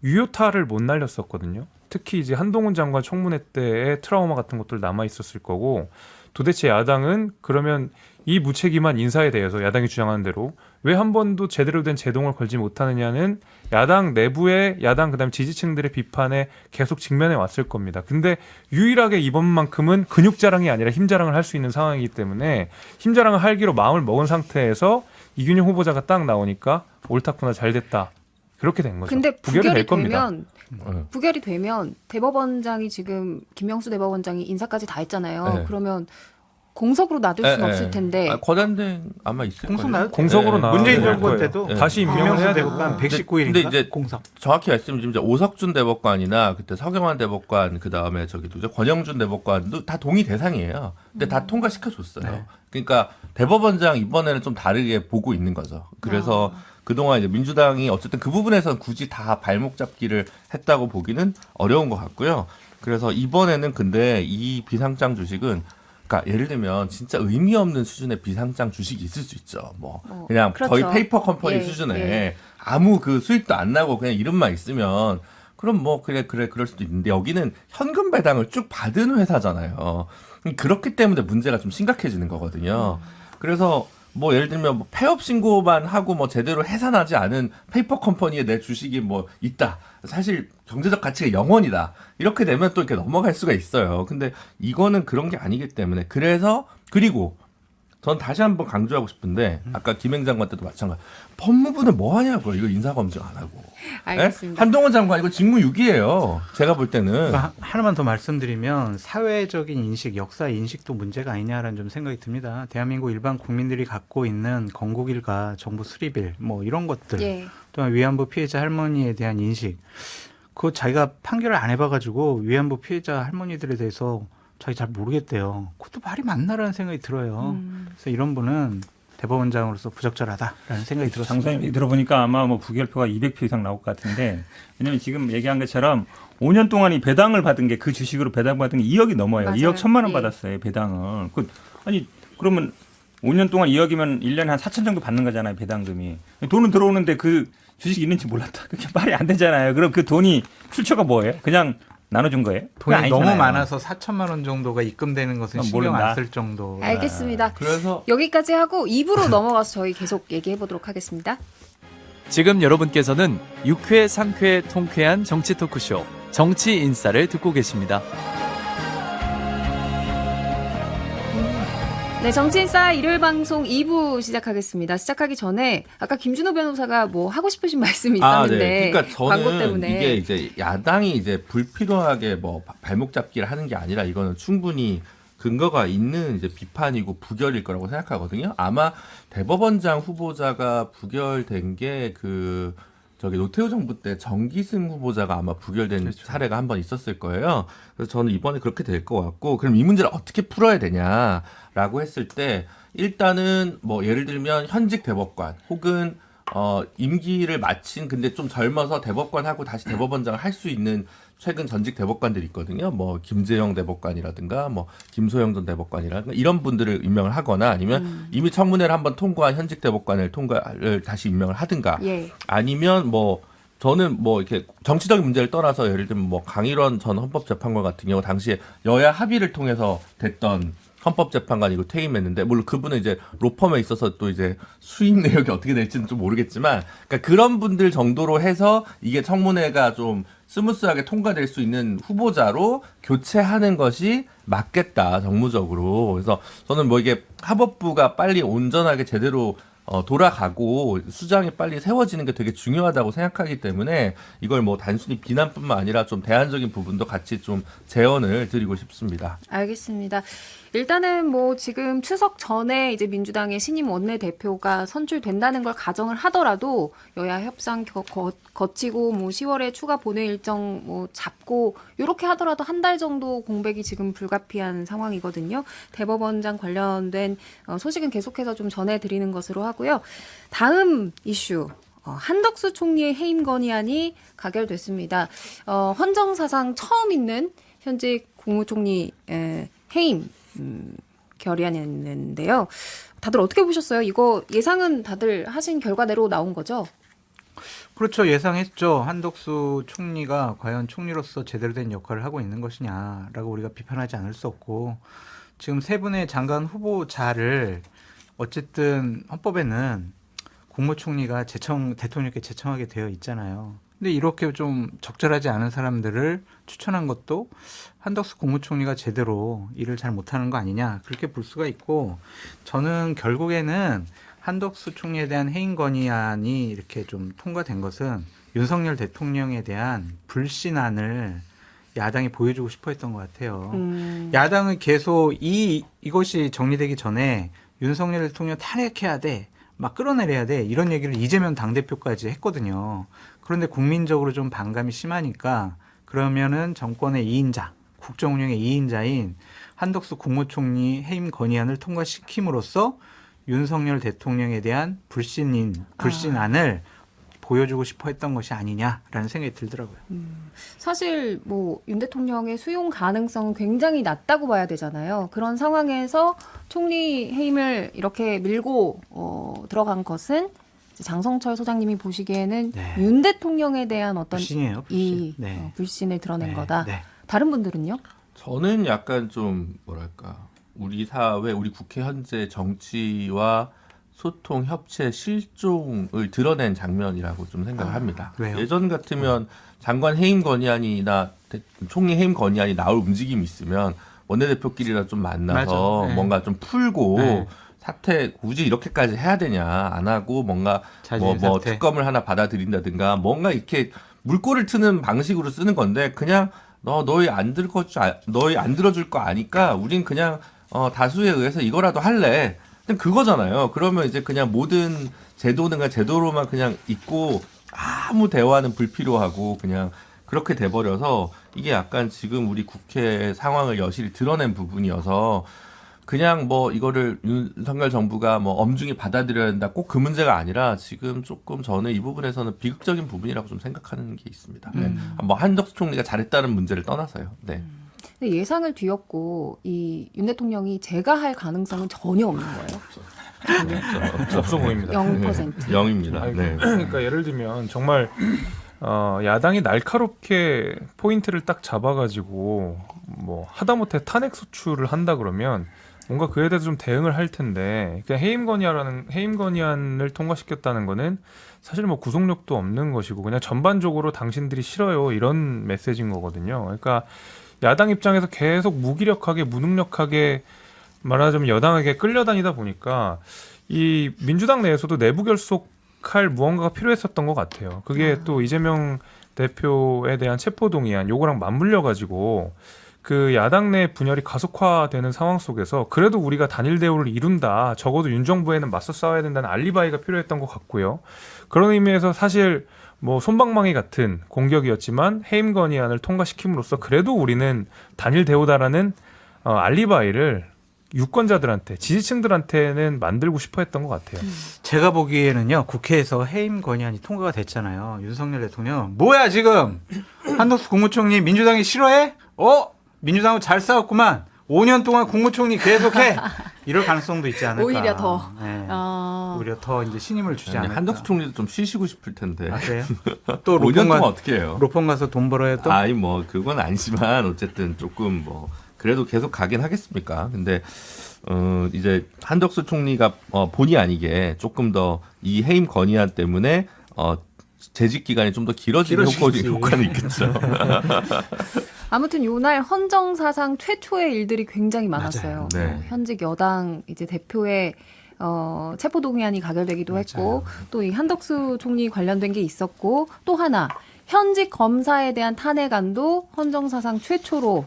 유효타를 못 날렸었거든요. 특히 이제 한동훈 장관 청문회 때의 트라우마 같은 것들 남아 있었을 거고, 도대체 야당은 그러면 이 무책임한 인사에 대해서 야당이 주장하는 대로 왜 한 번도 제대로 된 제동을 걸지 못하느냐는 야당 내부의 야당 그다음 지지층들의 비판에 계속 직면해 왔을 겁니다. 근데 유일하게 이번만큼은 근육 자랑이 아니라 힘 자랑을 할 수 있는 상황이기 때문에 힘 자랑을 할기로 마음을 먹은 상태에서 이균용 후보자가 딱 나오니까 옳다구나 잘 됐다. 그렇게 된 거죠. 근데 부결이 부결이 될 겁니다. 되면 대법원장이 지금 김명수 대법원장이 인사까지 다 했잖아요. 네. 그러면 공석으로 놔둘 수는 없을 텐데. 권한대행 아마 있을 거예요. 공석 나요? 공석으로 나와야 문재인 될 정부 거예요. 때도 네. 다시 임명을 김명수 해야 되고. 대법관 근데 119일인가 이제 공석. 정확히 말씀드리면 이제 오석준 대법관이나 그때 서경환 대법관 그 다음에 저기 누구죠 권영준 대법관도 다 동의 대상이에요. 근데 다 통과시켜줬어요. 네. 그러니까 대법원장 이번에는 좀 다르게 보고 있는 거죠. 그래서 그동안 이제 민주당이 어쨌든 그 부분에서는 굳이 다 발목 잡기를 했다고 보기는 어려운 것 같고요. 그래서 이번에는 근데 이 비상장 주식은 그러니까 예를 들면 진짜 의미 없는 수준의 비상장 주식이 있을 수 있죠. 뭐 그냥 그렇죠. 거의 페이퍼 컴퍼니 예, 수준에 예. 아무 그 수익도 안 나고 그냥 이름만 있으면 그럼 뭐 그래 그럴 수도 있는데 여기는 현금 배당을 쭉 받은 회사잖아요. 그렇기 때문에 문제가 좀 심각해지는 거거든요. 그래서 뭐 예를 들면 뭐 폐업 신고만 하고 뭐 제대로 해산하지 않은 페이퍼 컴퍼니에 내 주식이 뭐 있다. 사실 경제적 가치가 0원이다. 이렇게 되면 또 이렇게 넘어갈 수가 있어요. 근데 이거는 그런 게 아니기 때문에 그래서 그리고 전 다시 한번 강조하고 싶은데 아까 김행 장관 때도 마찬가지. 법무부는 뭐 하냐고요. 이거 인사검증 안 하고. 알겠습니다. 예? 한동훈 장관 이거 직무유기예요. 제가 볼 때는. 그러니까 하나만 더 말씀드리면 사회적인 인식, 역사 인식도 문제가 아니냐라는 좀 생각이 듭니다. 대한민국 일반 국민들이 갖고 있는 건국일가, 정부 수립일 뭐 이런 것들, 예. 또한 위안부 피해자 할머니에 대한 인식, 그거 자기가 판결을 안 해봐가지고 위안부 피해자 할머니들에 대해서 자기 잘 모르겠대요. 그것도 말이 맞나라는 생각이 들어요. 그래서 이런 분은 대법원장으로서 부적절하다라는 생각이 들었습니다. 장사님 들어보니까 아마 뭐 부결표가 200표 이상 나올 것 같은데, 왜냐면 지금 얘기한 것처럼 5년 동안 이 배당을 받은 게 그 주식으로 배당받은 게 2억이 넘어요. 맞아요. 2억 1천만 원 예. 받았어요, 배당을. 아니 그러면 5년 동안 2억이면 1년에 한 4천 정도 받는 거잖아요, 배당금이. 돈은 들어오는데 그 주식이 있는지 몰랐다. 그게 말이 안 되잖아요. 그럼 그 돈이 출처가 뭐예요? 그냥 나눠준 거예요? 그건 돈이 너무 아니잖아요. 많아서 4천만 원 정도가 입금되는 것은 신경 모른다. 안 쓸 정도. 알겠습니다. 그래서 여기까지 하고 2부로 넘어가서 저희 계속 얘기해 보도록 하겠습니다. 지금 여러분께서는 6회, 상쾌, 통쾌한 정치 토크쇼 정치 인싸를 듣고 계십니다. 네, 정치인싸 일요일 방송 2부 시작하겠습니다. 시작하기 전에 아까 김준호 변호사가 뭐 하고 싶으신 말씀이 있었는데 네. 그러니까 광고 저는 때문에 이게 이제 야당이 이제 불필요하게 뭐 발목 잡기를 하는 게 아니라 이거는 충분히 근거가 있는 이제 비판이고 부결일 거라고 생각하거든요. 아마 대법원장 후보자가 부결된 게 그 저기 노태우 정부 때 정기승 후보자가 아마 부결된 사례가 한 번 있었을 거예요. 그래서 저는 이번에 그렇게 될 것 같고, 그럼 이 문제를 어떻게 풀어야 되냐라고 했을 때 일단은 뭐 예를 들면 현직 대법관 혹은 임기를 마친 근데 좀 젊어서 대법관하고 다시 대법원장을 할 수 있는 최근 전직 대법관들이 있거든요. 뭐 김재영 대법관이라든가 뭐 김소영 전 대법관이라든가 이런 분들을 임명을 하거나 아니면 이미 청문회를 한번 통과한 현직 대법관을 다시 임명을 하든가 예. 아니면 뭐 저는 뭐 이렇게 정치적인 문제를 떠나서 예를 들면 뭐 강일원 전 헌법재판관 같은 경우 당시에 여야 합의를 통해서 됐던 헌법재판관이고 퇴임했는데 물론 그분은 이제 로펌에 있어서 또 이제 수입 내역이 어떻게 될지는 좀 모르겠지만 그러니까 그런 분들 정도로 해서 이게 청문회가 좀 스무스하게 통과될 수 있는 후보자로 교체하는 것이 맞겠다 정무적으로. 그래서 저는 뭐 이게 합법부가 빨리 온전하게 제대로 돌아가고 수장이 빨리 세워지는 게 되게 중요하다고 생각하기 때문에 이걸 뭐 단순히 비난뿐만 아니라 좀 대안적인 부분도 같이 좀 제언을 드리고 싶습니다. 알겠습니다. 일단은 뭐 지금 추석 전에 이제 민주당의 신임 원내대표가 선출된다는 걸 가정을 하더라도 여야 협상 거치고 뭐 10월에 추가 본회 일정 뭐 잡고 이렇게 하더라도 한 달 정도 공백이 지금 불가피한 상황이거든요. 대법원장 관련된 소식은 계속해서 좀 전해드리는 것으로 하고요. 다음 이슈. 한덕수 총리의 해임 건의안이 가결됐습니다. 헌정사상 처음 있는 현직 국무총리 해임 결의안이었는데요. 다들 어떻게 보셨어요? 이거 예상은 다들 하신 결과대로 나온 거죠? 그렇죠. 예상했죠. 한덕수 총리가 과연 총리로서 제대로 된 역할을 하고 있는 것이냐라고 우리가 비판하지 않을 수 없고, 지금 세 분의 장관 후보자를 어쨌든 헌법에는 국무총리가 대통령께 제청하게 되어 있잖아요. 근데 이렇게 좀 적절하지 않은 사람들을 추천한 것도 한덕수 국무총리가 제대로 일을 잘 못하는 거 아니냐, 그렇게 볼 수가 있고, 저는 결국에는 한덕수 총리에 대한 해임 건의안이 이렇게 좀 통과된 것은 윤석열 대통령에 대한 불신안을 야당이 보여주고 싶어 했던 것 같아요. 야당은 계속 이것이 정리되기 전에 윤석열 대통령 탄핵해야 돼, 막 끌어내려야 돼, 이런 얘기를 이재명 당대표까지 했거든요. 그런데 국민적으로 좀 반감이 심하니까 그러면은 정권의 2인자, 국정 운영의 2인자인 한덕수 국무총리 해임 건의안을 통과시킴으로써 윤석열 대통령에 대한 불신안을 보여주고 싶어 했던 것이 아니냐라는 생각이 들더라고요. 사실 뭐 윤 대통령의 수용 가능성은 굉장히 낮다고 봐야 되잖아요. 그런 상황에서 총리 해임을 이렇게 밀고 들어간 것은 장성철 소장님이 보시기에는 네. 윤 대통령에 대한 어떤 불신이에요, 불신. 네. 불신을 드러낸 네, 거다. 네. 다른 분들은요? 저는 약간 좀 뭐랄까, 우리 사회, 우리 국회 현재 정치와 소통, 협체, 실종을 드러낸 장면이라고 좀 생각을 합니다. 왜요? 예전 같으면 장관 해임 건의안이나 총리 해임 건의안이 나올 움직임이 있으면 원내대표끼리라 좀 만나서 맞아. 네. 뭔가 좀 풀고 네. 사태 굳이 이렇게까지 해야 되냐, 안 하고 뭔가 뭐 사태. 특검을 하나 받아들인다든가 뭔가 이렇게 물꼬를 트는 방식으로 쓰는 건데, 그냥 너희 안 들어줄 거 아니까 우린 그냥 다수에 의해서 이거라도 할래. 그냥 그거잖아요. 그러면 이제 그냥 모든 제도는 그냥 제도로만 그냥 있고 아무 대화는 불필요하고 그냥 그렇게 돼버려서, 이게 약간 지금 우리 국회 상황을 여실히 드러낸 부분이어서 그냥 뭐 이거를 윤석열 정부가 뭐 엄중히 받아들여야 된다, 꼭 그 문제가 아니라 지금 조금 저는 이 부분에서는 비극적인 부분이라고 좀 생각하는 게 있습니다. 네. 뭐 한덕수 총리가 잘했다는 문제를 떠나서요. 네. 근데 예상을 뒤엎고 이 윤 대통령이 제가 할 가능성은 전혀 없는 거예요. 없어 보입니다. 0%. 0입니다. 네. 그러니까 예를 들면 정말 야당이 날카롭게 포인트를 딱 잡아가지고 뭐 하다못해 탄핵 소추를 한다 그러면 뭔가 그에 대해서 좀 대응을 할 텐데, 그러니까 해임 건의안을 통과시켰다는 거는 사실 뭐 구속력도 없는 것이고 그냥 전반적으로 당신들이 싫어요, 이런 메시지인 거거든요. 그러니까 야당 입장에서 계속 무기력하게 무능력하게 말하자면 여당에게 끌려다니다 보니까 이 민주당 내에서도 내부 결속할 무언가가 필요했었던 것 같아요. 그게 또 이재명 대표에 대한 체포동의안 요거랑 맞물려 가지고 그 야당 내 분열이 가속화되는 상황 속에서 그래도 우리가 단일 대우를 이룬다, 적어도 윤 정부에는 맞서 싸워야 된다는 알리바이가 필요했던 것 같고요. 그런 의미에서 사실 뭐 솜방망이 같은 공격이었지만 해임 건의안을 통과시킴으로써 그래도 우리는 단일 대우다라는 알리바이를 유권자들한테, 지지층들한테는 만들고 싶어 했던 것 같아요. 제가 보기에는요, 국회에서 해임 건의안이 통과가 됐잖아요. 윤석열 대통령 뭐야 지금 한덕수 국무총리 민주당이 싫어해? 민주당은 잘 싸웠구만, 5년 동안 국무총리 계속해, 이럴 가능성도 있지 않을까. 오히려 더. 네. 오히려 더 이제 신임을 주지 아니, 않을까. 한덕수 총리도 좀 쉬시고 싶을 텐데. 아, 그래요? 또 5년 로펌 동안 어떻게 해요? 로펌 가서 돈 벌어야 또. 아니 뭐 그건 아니지만 어쨌든 조금 뭐 그래도 계속 가긴 하겠습니까? 근데 이제 한덕수 총리가 본의 아니게 조금 더 이 해임 건의안 때문에 재직 기간이 좀 더 길어지는 효과는 있겠죠. 아무튼 요날 헌정사상 최초의 일들이 굉장히 많았어요. 맞아요. 네. 현직 여당 이제 대표의 체포동의안이 가결되기도 했고 또 이 한덕수 총리 관련된 게 있었고 또 하나 현직 검사에 대한 탄핵안도 헌정사상 최초로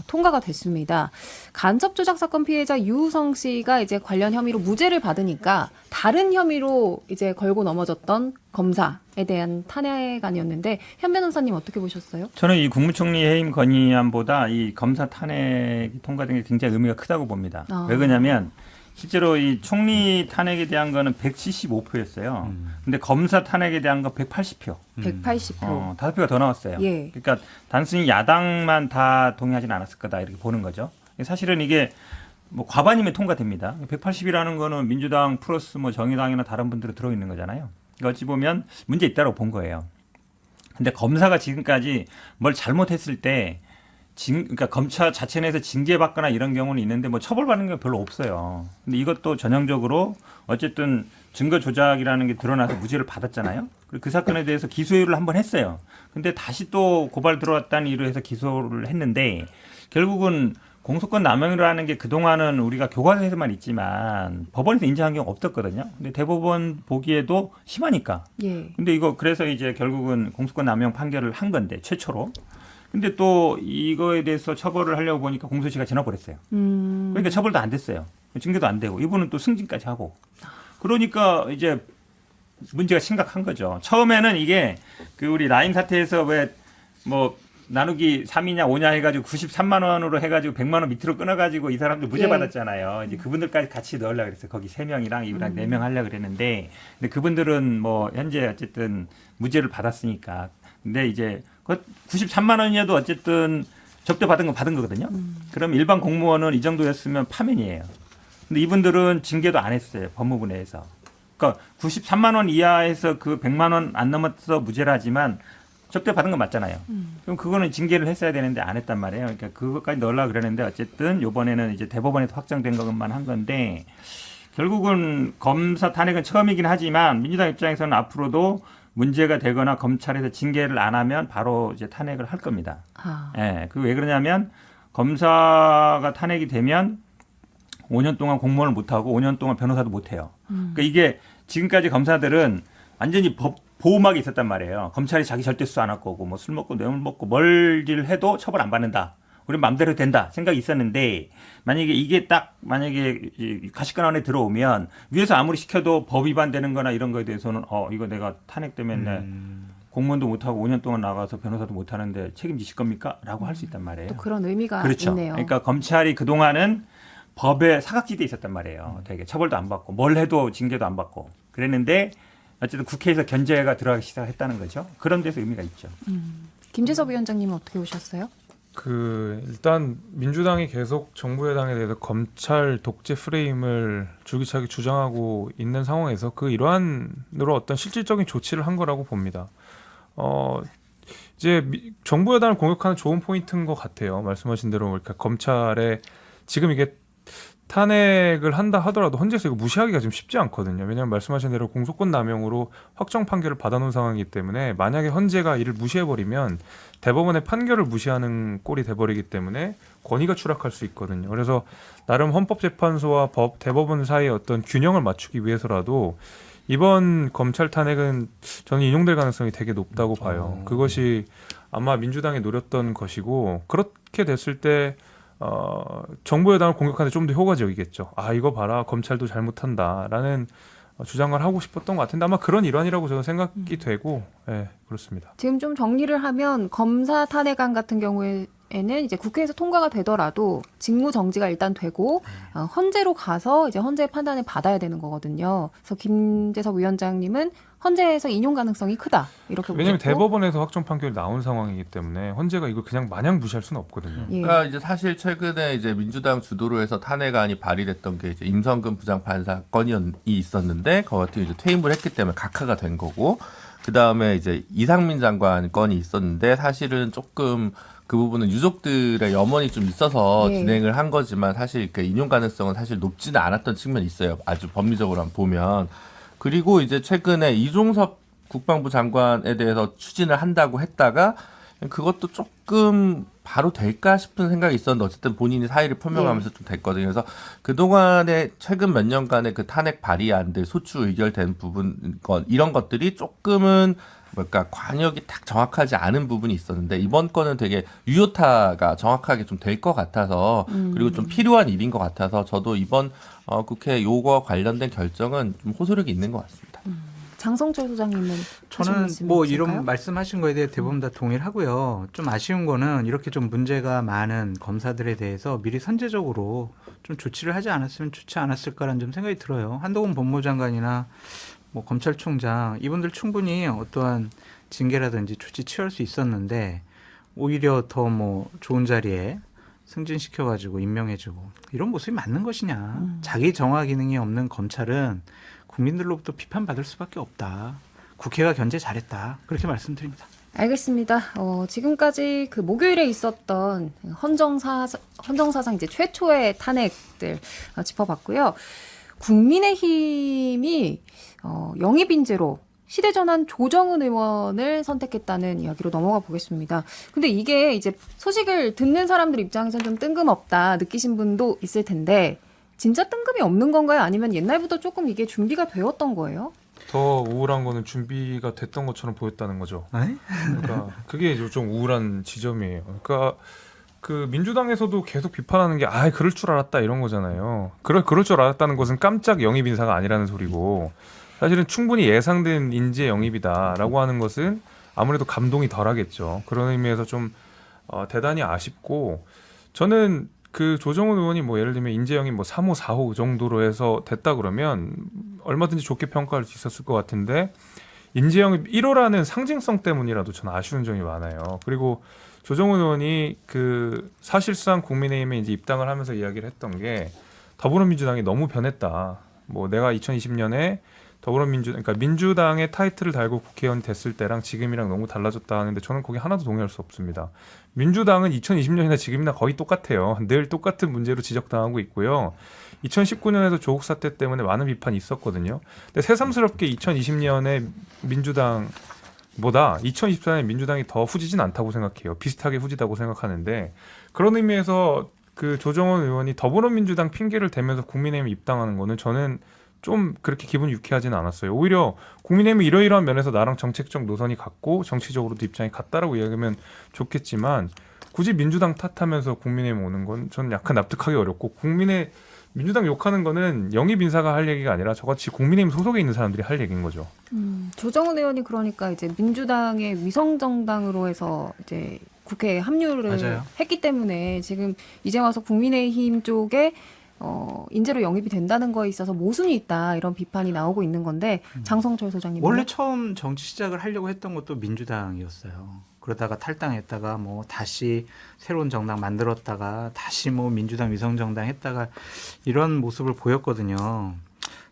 통과가 됐습니다. 간첩 조작 사건 피해자 유우성 씨가 이제 관련 혐의로 무죄를 받으니까 다른 혐의로 이제 걸고 넘어졌던 검사에 대한 탄핵안이었는데 현 변호사님 어떻게 보셨어요? 저는 이 국무총리 해임 건의안보다 이 검사 탄핵이 통과된 게 굉장히 의미가 크다고 봅니다. 왜 그러냐면 실제로 이 총리 탄핵에 대한 거는 175표였어요. 근데 검사 탄핵에 대한 거 180표. 180표. 5표가 더 나왔어요. 예. 그러니까 단순히 야당만 다 동의하진 않았을 거다 이렇게 보는 거죠. 사실은 이게 뭐 과반이면 통과됩니다. 180이라는 거는 민주당 플러스 뭐 정의당이나 다른 분들이 들어있는 거잖아요. 그러니까 어찌 보면 문제 있다고 본 거예요. 근데 검사가 지금까지 뭘 잘못했을 때 그러니까 검찰 자체 내에서 징계받거나 이런 경우는 있는데 뭐 처벌받는 게 별로 없어요. 근데 이것도 전형적으로 어쨌든 증거 조작이라는 게 드러나서 무죄를 받았잖아요. 그리고 그 사건에 대해서 기소유예를 한번 했어요. 근데 다시 또 고발 들어왔다는 이유로 해서 기소를 했는데 결국은 공소권 남용이라는 게 그동안은 우리가 교과서에서만 있지만 법원에서 인정한 경우가 없었거든요. 근데 대법원 보기에도 심하니까. 예. 근데 이거 그래서 이제 결국은 공소권 남용 판결을 한 건데 최초로. 근데 또 이거에 대해서 처벌을 하려고 보니까 공소시가 지나버렸어요. 그러니까 처벌도 안 됐어요. 징계도 안 되고 이분은 또 승진까지 하고. 그러니까 이제 문제가 심각한 거죠. 처음에는 이게 그 우리 라임 사태에서 왜 뭐 나누기 3이냐 5냐 해가지고 93만 원으로 해가지고 100만 원 밑으로 끊어가지고 이 사람들 무죄 받았잖아요. 이제 그분들까지 같이 넣으려고 그랬어요. 거기 3명이랑 이분랑 4명 하려고 그랬는데 근데 그분들은 뭐 현재 어쨌든 무죄를 받았으니까. 근데 이제 93만 원이어도 어쨌든 접대받은 건 받은 거거든요. 그럼 일반 공무원은 이 정도였으면 파면이에요. 근데 이분들은 징계도 안 했어요. 법무부 내에서. 그러니까 93만 원 이하에서 그 100만 원 안 넘어서 무죄라지만 접대받은 건 맞잖아요. 그럼 그거는 징계를 했어야 되는데 안 했단 말이에요. 그러니까 그것까지 넣으려고 그랬는데 어쨌든 이번에는 이제 대법원에서 확정된 것만 한 건데 결국은 검사 탄핵은 처음이긴 하지만 민주당 입장에서는 앞으로도 문제가 되거나 검찰에서 징계를 안 하면 바로 이제 탄핵을 할 겁니다. 예, 그 왜 그러냐면 검사가 탄핵이 되면 5년 동안 공무원을 못 하고 5년 동안 변호사도 못 해요. 그러니까 이게 지금까지 검사들은 완전히 보호막이 있었단 말이에요. 검찰이 자기 절대 수사 안 할 거고 뭐 술 먹고 뇌물 먹고 뭘 일을 해도 처벌 안 받는다. 우리 마음대로 된다 생각이 있었는데 만약에 이게 딱 만약에 가시권 안에 들어오면 위에서 아무리 시켜도 법 위반되는 거나 이런 거에 대해서는 이거 내가 탄핵 때문에 공무원도 못하고 5년 동안 나가서 변호사도 못하는데 책임지실 겁니까? 라고 할 수 있단 말이에요. 또 그런 의미가 그렇죠. 있네요. 그러니까 검찰이 그동안은 법에 사각지대에 있었단 말이에요. 되게 처벌도 안 받고 뭘 해도 징계도 안 받고 그랬는데 어쨌든 국회에서 견제가 들어가기 시작했다는 거죠. 그런 데서 의미가 있죠. 김재섭 위원장님은 어떻게 보셨어요? 일단 민주당이 계속 정부 여당에 대해서 검찰 독재 프레임을 줄기차게 주장하고 있는 상황에서 그 일환으로 어떤 실질적인 조치를 한 거라고 봅니다. 이제 정부 여당을 공격하는 좋은 포인트인 것 같아요. 말씀하신 대로 그러니까 검찰에 지금 이게 탄핵을 한다 하더라도 헌재에서 이거 무시하기가 좀 쉽지 않거든요. 왜냐하면 말씀하신 대로 공소권 남용으로 확정 판결을 받아놓은 상황이기 때문에 만약에 헌재가 이를 무시해버리면 대법원의 판결을 무시하는 꼴이 돼버리기 때문에 권위가 추락할 수 있거든요. 그래서 나름 헌법재판소와 대법원 사이의 어떤 균형을 맞추기 위해서라도 이번 검찰 탄핵은 저는 인용될 가능성이 되게 높다고 봐요. 그것이 아마 민주당이 노렸던 것이고 그렇게 됐을 때 정부 여당을 공격하는데 좀 더 효과적이겠죠. 이거 봐라 검찰도 잘못한다라는 주장을 하고 싶었던 것 같은데 아마 그런 일환이라고 저는 생각이 되고 그렇습니다. 지금 좀 정리를 하면 검사 탄핵안 같은 경우에는 이제 국회에서 통과가 되더라도 직무 정지가 일단 되고 헌재로 가서 이제 헌재 판단을 받아야 되는 거거든요. 그래서 김재섭 위원장님은 헌재에서 인용 가능성이 크다 이렇게 왜냐하면 보셨고. 대법원에서 확정 판결이 나온 상황이기 때문에 헌재가 이걸 그냥 마냥 무시할 수는 없거든요. 예. 그러니까 이제 사실 최근에 이제 민주당 주도로 해서 탄핵안이 발의됐던 게 이제 임성근 부장판사 건이 있었는데 그 같은 이제 퇴임을 했기 때문에 각하가 된 거고 그 다음에 이제 이상민 장관 건이 있었는데 사실은 조금 그 부분은 유족들의 염원이 좀 있어서 진행을 한 거지만 사실 그 인용 가능성은 사실 높지는 않았던 측면이 있어요. 아주 법리적으로 보면. 그리고 이제 최근에 이종섭 국방부 장관에 대해서 추진을 한다고 했다가 그것도 조금 바로 될까 싶은 생각이 있었는데 어쨌든 본인이 사의를 표명하면서 좀 됐거든요. 그래서 그동안에 최근 몇 년간의 그 탄핵 발의안들 소추 의결된 부분 이런 것들이 조금은 뭘까 관역이 딱 정확하지 않은 부분이 있었는데 이번 건은 되게 유효타가 정확하게 좀 될 것 같아서 그리고 좀 필요한 일인 것 같아서 저도 이번 국회 요거와 관련된 결정은 좀 호소력이 있는 것 같습니다. 장성철 소장님은 저는 말씀이 뭐 있을까요? 이런 말씀하신 거에 대해 대부분 다 동의를 하고요. 좀 아쉬운 거는 이렇게 좀 문제가 많은 검사들에 대해서 미리 선제적으로 좀 조치를 하지 않았으면 좋지 않았을까라는 좀 생각이 들어요. 한동훈 법무장관이나 뭐 검찰총장 이분들 충분히 어떠한 징계라든지 조치 취할 수 있었는데 오히려 더 뭐 좋은 자리에 승진시켜가지고 임명해주고 이런 모습이 맞는 것이냐. 자기 정화 기능이 없는 검찰은 국민들로부터 비판받을 수밖에 없다. 국회가 견제 잘했다. 그렇게 말씀드립니다. 알겠습니다. 지금까지 그 목요일에 있었던 헌정사상 이제 최초의 탄핵들 짚어봤고요. 국민의힘이 영입인재로 시대전환 조정은 의원을 선택했다는 이야기로 넘어가 보겠습니다. 근데 이게 이제 소식을 듣는 사람들 입장에서는 좀 뜬금없다 느끼신 분도 있을 텐데 진짜 뜬금이 없는 건가요? 아니면 옛날부터 조금 이게 준비가 되었던 거예요? 더 우울한 거는 준비가 됐던 것처럼 보였다는 거죠. 에? 그러니까 그게 좀 우울한 지점이에요. 그러니까 그 민주당에서도 계속 비판하는 게 그럴 줄 알았다 이런 거잖아요. 그럴 줄 알았다는 것은 깜짝 영입 인사가 아니라는 소리고 사실은 충분히 예상된 인재 영입이다라고 하는 것은 아무래도 감동이 덜하겠죠. 그런 의미에서 좀 대단히 아쉽고 저는 그 조정훈 의원이 뭐 예를 들면 인재 영입 뭐 3호, 4호 정도로 해서 됐다 그러면 얼마든지 좋게 평가할 수 있었을 것 같은데 인재 영입 1호라는 상징성 때문이라도 저는 아쉬운 점이 많아요. 그리고 조정훈 의원이 그 사실상 국민의힘에 이제 입당을 하면서 이야기를 했던 게 더불어민주당이 너무 변했다. 뭐 내가 2020년에 그러니까 민주당의 타이틀을 달고 국회의원 됐을 때랑 지금이랑 너무 달라졌다 하는데 저는 거기 하나도 동의할 수 없습니다. 민주당은 2020년이나 지금이나 거의 똑같아요. 늘 똑같은 문제로 지적당하고 있고요. 2019년에도 조국 사태 때문에 많은 비판이 있었거든요. 근데 새삼스럽게 2020년에 민주당보다 2024년에 민주당이 더 후지진 않다고 생각해요. 비슷하게 후지다고 생각하는데 그런 의미에서 그 조정원 의원이 더불어민주당 핑계를 대면서 국민의힘 입당하는 거는 저는 좀 그렇게 기분이 유쾌하지는 않았어요. 오히려 국민의힘이 이러이러한 면에서 나랑 정책적 노선이 같고 정치적으로도 입장이 같다라고 이야기하면 좋겠지만 굳이 민주당 탓하면서 국민의힘 오는 건 저는 약간 납득하기 어렵고 민주당 욕하는 거는 영입 인사가 할 얘기가 아니라 저같이 국민의힘 소속에 있는 사람들이 할 얘기인 거죠. 조정훈 의원이 그러니까 이제 민주당의 위성정당으로 해서 이제 국회에 합류를 맞아요. 했기 때문에 지금 이제 와서 국민의힘 쪽에 인재로 영입이 된다는 거에 있어서 모순이 있다 이런 비판이 나오고 있는 건데 장성철 소장님 원래 처음 정치 시작을 하려고 했던 것도 민주당이었어요. 그러다가 탈당했다가 뭐 다시 새로운 정당 만들었다가 다시 뭐 민주당 위성정당 했다가 이런 모습을 보였거든요.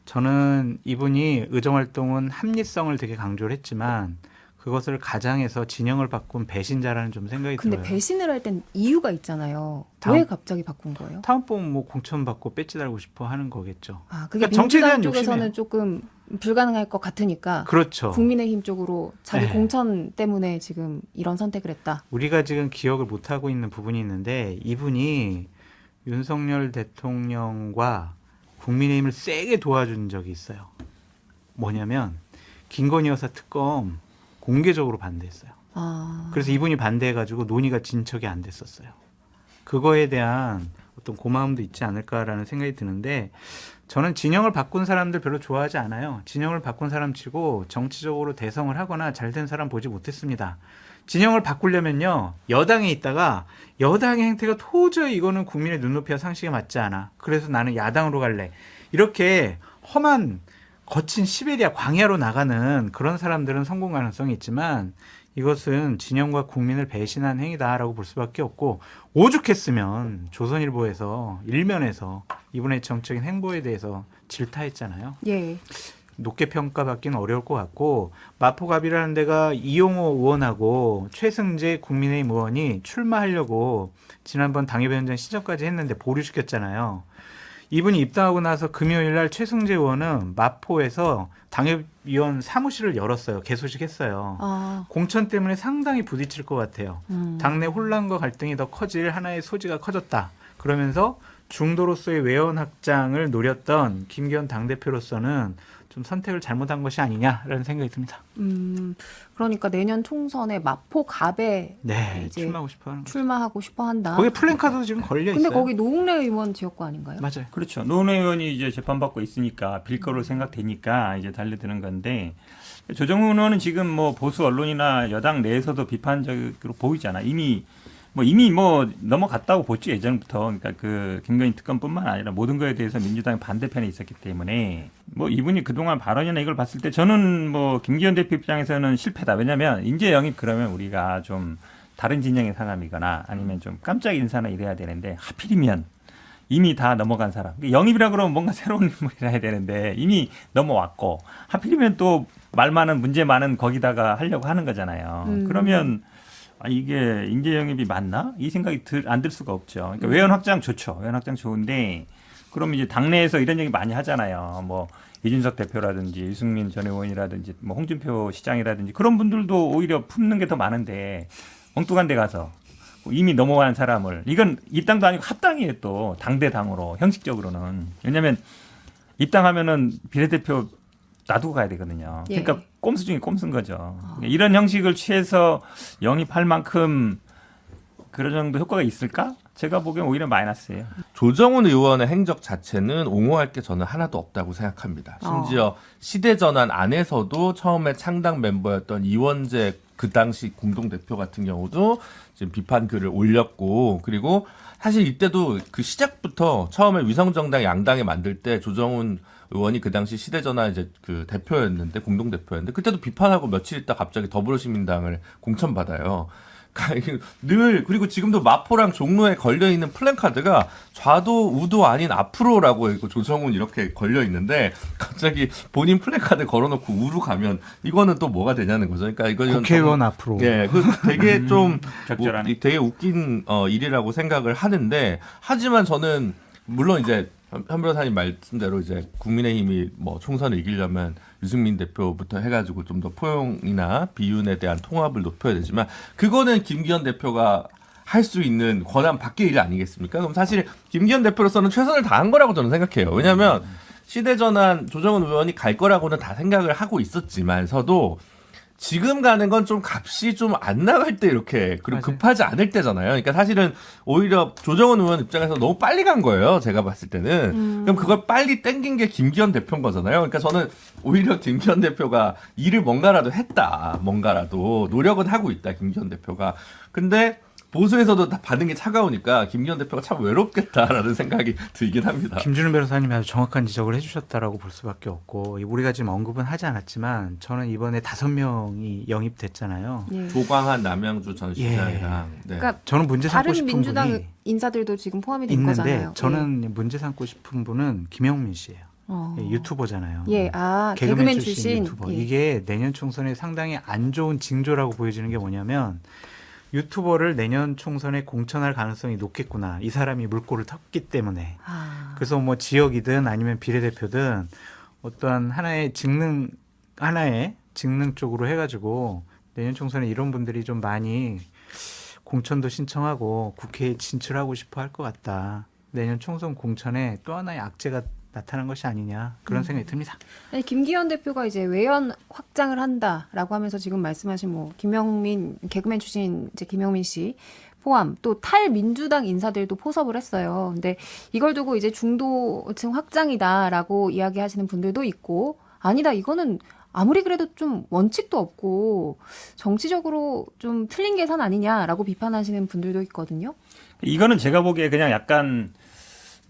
저는 이분이 의정활동은 합리성을 되게 강조를 했지만 그것을 가장해서 진영을 바꾼 배신자라는 좀 생각이 근데 들어요. 배신을 할 땐 이유가 있잖아요. 다음- 왜 갑자기 바꾼 거예요? 다음 번 뭐 공천 받고 배지 달고 싶어 하는 거겠죠. 그게 그러니까 정치에 민주당 대한 쪽에서는 욕심이에요. 조금 불가능할 것 같으니까 그렇죠. 국민의힘 쪽으로 자기 네. 공천 때문에 지금 이런 선택을 했다. 우리가 지금 기억을 못하고 있는 부분이 있는데 이분이 윤석열 대통령과 국민의힘을 세게 도와준 적이 있어요. 뭐냐면 김건희 여사 특검 공개적으로 반대했어요. 그래서 이분이 반대해가지고 논의가 진척이 안 됐었어요. 그거에 대한 어떤 고마움도 있지 않을까라는 생각이 드는데 저는 진영을 바꾼 사람들 별로 좋아하지 않아요. 진영을 바꾼 사람 치고 정치적으로 대성을 하거나 잘된 사람 보지 못했습니다. 진영을 바꾸려면요. 여당에 있다가 여당의 행태가 도저히 이거는 국민의 눈높이와 상식에 맞지 않아. 그래서 나는 야당으로 갈래. 이렇게 험한 거친 시베리아 광야로 나가는 그런 사람들은 성공 가능성이 있지만 이것은 진영과 국민을 배신한 행위다라고 볼 수밖에 없고 오죽했으면 조선일보에서 일면에서 이분의 정적인 행보에 대해서 질타했잖아요. 예. 높게 평가받기는 어려울 것 같고 마포갑이라는 데가 이용호 의원하고 최승재 국민의힘 의원이 출마하려고 지난번 당협위원장 신청까지 했는데 보류시켰잖아요. 이분이 입당하고 나서 금요일 날 최승재 의원은 마포에서 당협위원 사무실을 열었어요. 개소식했어요. 아, 공천 때문에 상당히 부딪힐 것 같아요. 당내 혼란과 갈등이 더 커질 하나의 소지가 커졌다. 그러면서 중도로서의 외연 확장을 노렸던 김기현 당대표로서는 좀 선택을 잘못한 것이 아니냐라는 생각이 듭니다. 그러니까 내년 총선에 마포갑에 네, 이제 출마하고 싶어하는 거죠. 출마하고 싶어한다. 거기 플랜카드도 지금 걸려 근데 있어요. 거기 노웅래 의원 지역구 아닌가요? 맞아요. 그렇죠. 노은혜 의원이 이제 재판받고 있으니까 빌 거로 생각되니까 이제 달려드는 건데 조정훈 의원은 지금 뭐 보수 언론이나 여당 내에서도 비판적으로 보이잖아. 이미 넘어갔다고 보죠, 예전부터. 그러니까 그 김건희 특검뿐만 아니라 모든 거에 대해서 민주당이 반대편에 있었기 때문에 뭐 이분이 그동안 발언이나 이걸 봤을 때 저는 뭐 김기현 대표 입장에서는 실패다. 왜냐하면 인재 영입 그러면 우리가 좀 다른 진영의 사람이거나 아니면 좀 깜짝 인사나 이래야 되는데 하필이면 이미 다 넘어간 사람. 영입이라 그러면 뭔가 새로운 인물이라 해야 되는데 이미 넘어왔고 하필이면 또 말 많은 문제 많은 거기다가 하려고 하는 거잖아요. 그러면 이게 인재 영입이 맞나? 이 생각이 안 들 수가 없죠. 그러니까 외연 확장 좋죠. 외연 확장 좋은데 그럼 이제 당내에서 이런 얘기 많이 하잖아요. 뭐 이준석 대표라든지 유승민 전 의원이라든지 뭐 홍준표 시장이라든지 그런 분들도 오히려 품는 게 더 많은데 엉뚱한 데 가서 이미 넘어간 사람을 이건 입당도 아니고 합당이에요. 또 당대당으로 형식적으로는. 왜냐하면 입당하면은 비례대표 놔두고 가야 되거든요. 예. 그러니까 꼼수 중에 꼼수인 거죠. 이런 형식을 취해서 영입할 만큼 그런 정도 효과가 있을까? 제가 보기엔 오히려 마이너스예요. 조정훈 의원의 행적 자체는 옹호할 게 저는 하나도 없다고 생각합니다. 심지어 시대전환 안에서도 처음에 창당 멤버였던 이원재 그 당시 공동대표 같은 경우도 지금 비판 글을 올렸고 그리고 사실 이때도 그 시작부터 처음에 위성정당 양당에 만들 때 조정훈 의원이 그 당시 시대전환 이제 그 대표였는데 공동대표였는데 그때도 비판하고 며칠 있다 갑자기 더불어시민당을 공천받아요. 늘 그리고 지금도 마포랑 종로에 걸려 있는 플랜카드가 좌도 우도 아닌 앞으로라고 있고 조정훈 이렇게 걸려 있는데 갑자기 본인 플랜카드 걸어놓고 우로 가면 이거는 또 뭐가 되냐는 거죠. 그러니까 이건 국회의원 앞으로. 예, 그 되게 좀 적절하네. 되게 웃긴 일이라고 생각을 하는데 하지만 저는 물론 이제 현 변호사님 말씀대로 이제 국민의힘이 뭐 총선을 이기려면 유승민 대표부터 해가지고 좀 더 포용이나 비윤에 대한 통합을 높여야 되지만 그거는 김기현 대표가 할 수 있는 권한 밖의 일 아니겠습니까? 그럼 사실 김기현 대표로서는 최선을 다한 거라고 저는 생각해요. 왜냐하면 시대전환 조정훈 의원이 갈 거라고는 다 생각을 하고 있었지만서도 지금 가는 건 좀 값이 좀 안 나갈 때 이렇게 그리고 맞아요. 급하지 않을 때잖아요. 그러니까 사실은 오히려 조정훈 의원 입장에서 너무 빨리 간 거예요. 제가 봤을 때는. 그럼 그걸 빨리 땡긴 게 김기현 대표인 거잖아요. 그러니까 저는 오히려 김기현 대표가 일을 뭔가라도 했다. 뭔가라도 노력은 하고 있다. 김기현 대표가. 근데 보수에서도 다 반응이 차가우니까 김기현 대표가 참 외롭겠다라는 생각이 들긴 합니다. 김준우 변호사님이 아주 정확한 지적을 해주셨다라고 볼 수밖에 없고 우리가 지금 언급은 하지 않았지만 저는 이번에 5명이 영입됐잖아요. 예. 조광한 남양주 전 시장이랑 네. 그러니까 저는 문제 삼고 다른 싶은 민주당 분이 인사들도 지금 포함이 된 있는데 거잖아요. 저는 문제 삼고 싶은 분은 김영민 씨예요. 예. 유튜버잖아요. 예, 개그맨 출신. 유튜버. 예. 이게 내년 총선에 상당히 안 좋은 징조라고 보여지는 게 뭐냐면 유튜버를 내년 총선에 공천할 가능성이 높겠구나. 이 사람이 물꼬를 텄기 때문에. 그래서 뭐 지역이든 아니면 비례대표든 어떠한 하나의 직능 쪽으로 해가지고 내년 총선에 이런 분들이 좀 많이 공천도 신청하고 국회에 진출하고 싶어 할 것 같다. 내년 총선 공천에 또 하나의 악재가 나타난 것이 아니냐 그런 생각이 듭니다. 아니, 김기현 대표가 이제 외연 확장을 한다라고 하면서 지금 말씀하신 뭐 김영민 개그맨 출신 이제 김영민 씨 포함 또 탈민주당 인사들도 포섭을 했어요. 근데 이걸 두고 이제 중도층 확장이다라고 이야기하시는 분들도 있고 아니다 이거는 아무리 그래도 좀 원칙도 없고 정치적으로 좀 틀린 계산 아니냐라고 비판하시는 분들도 있거든요. 이거는 제가 보기에 그냥 약간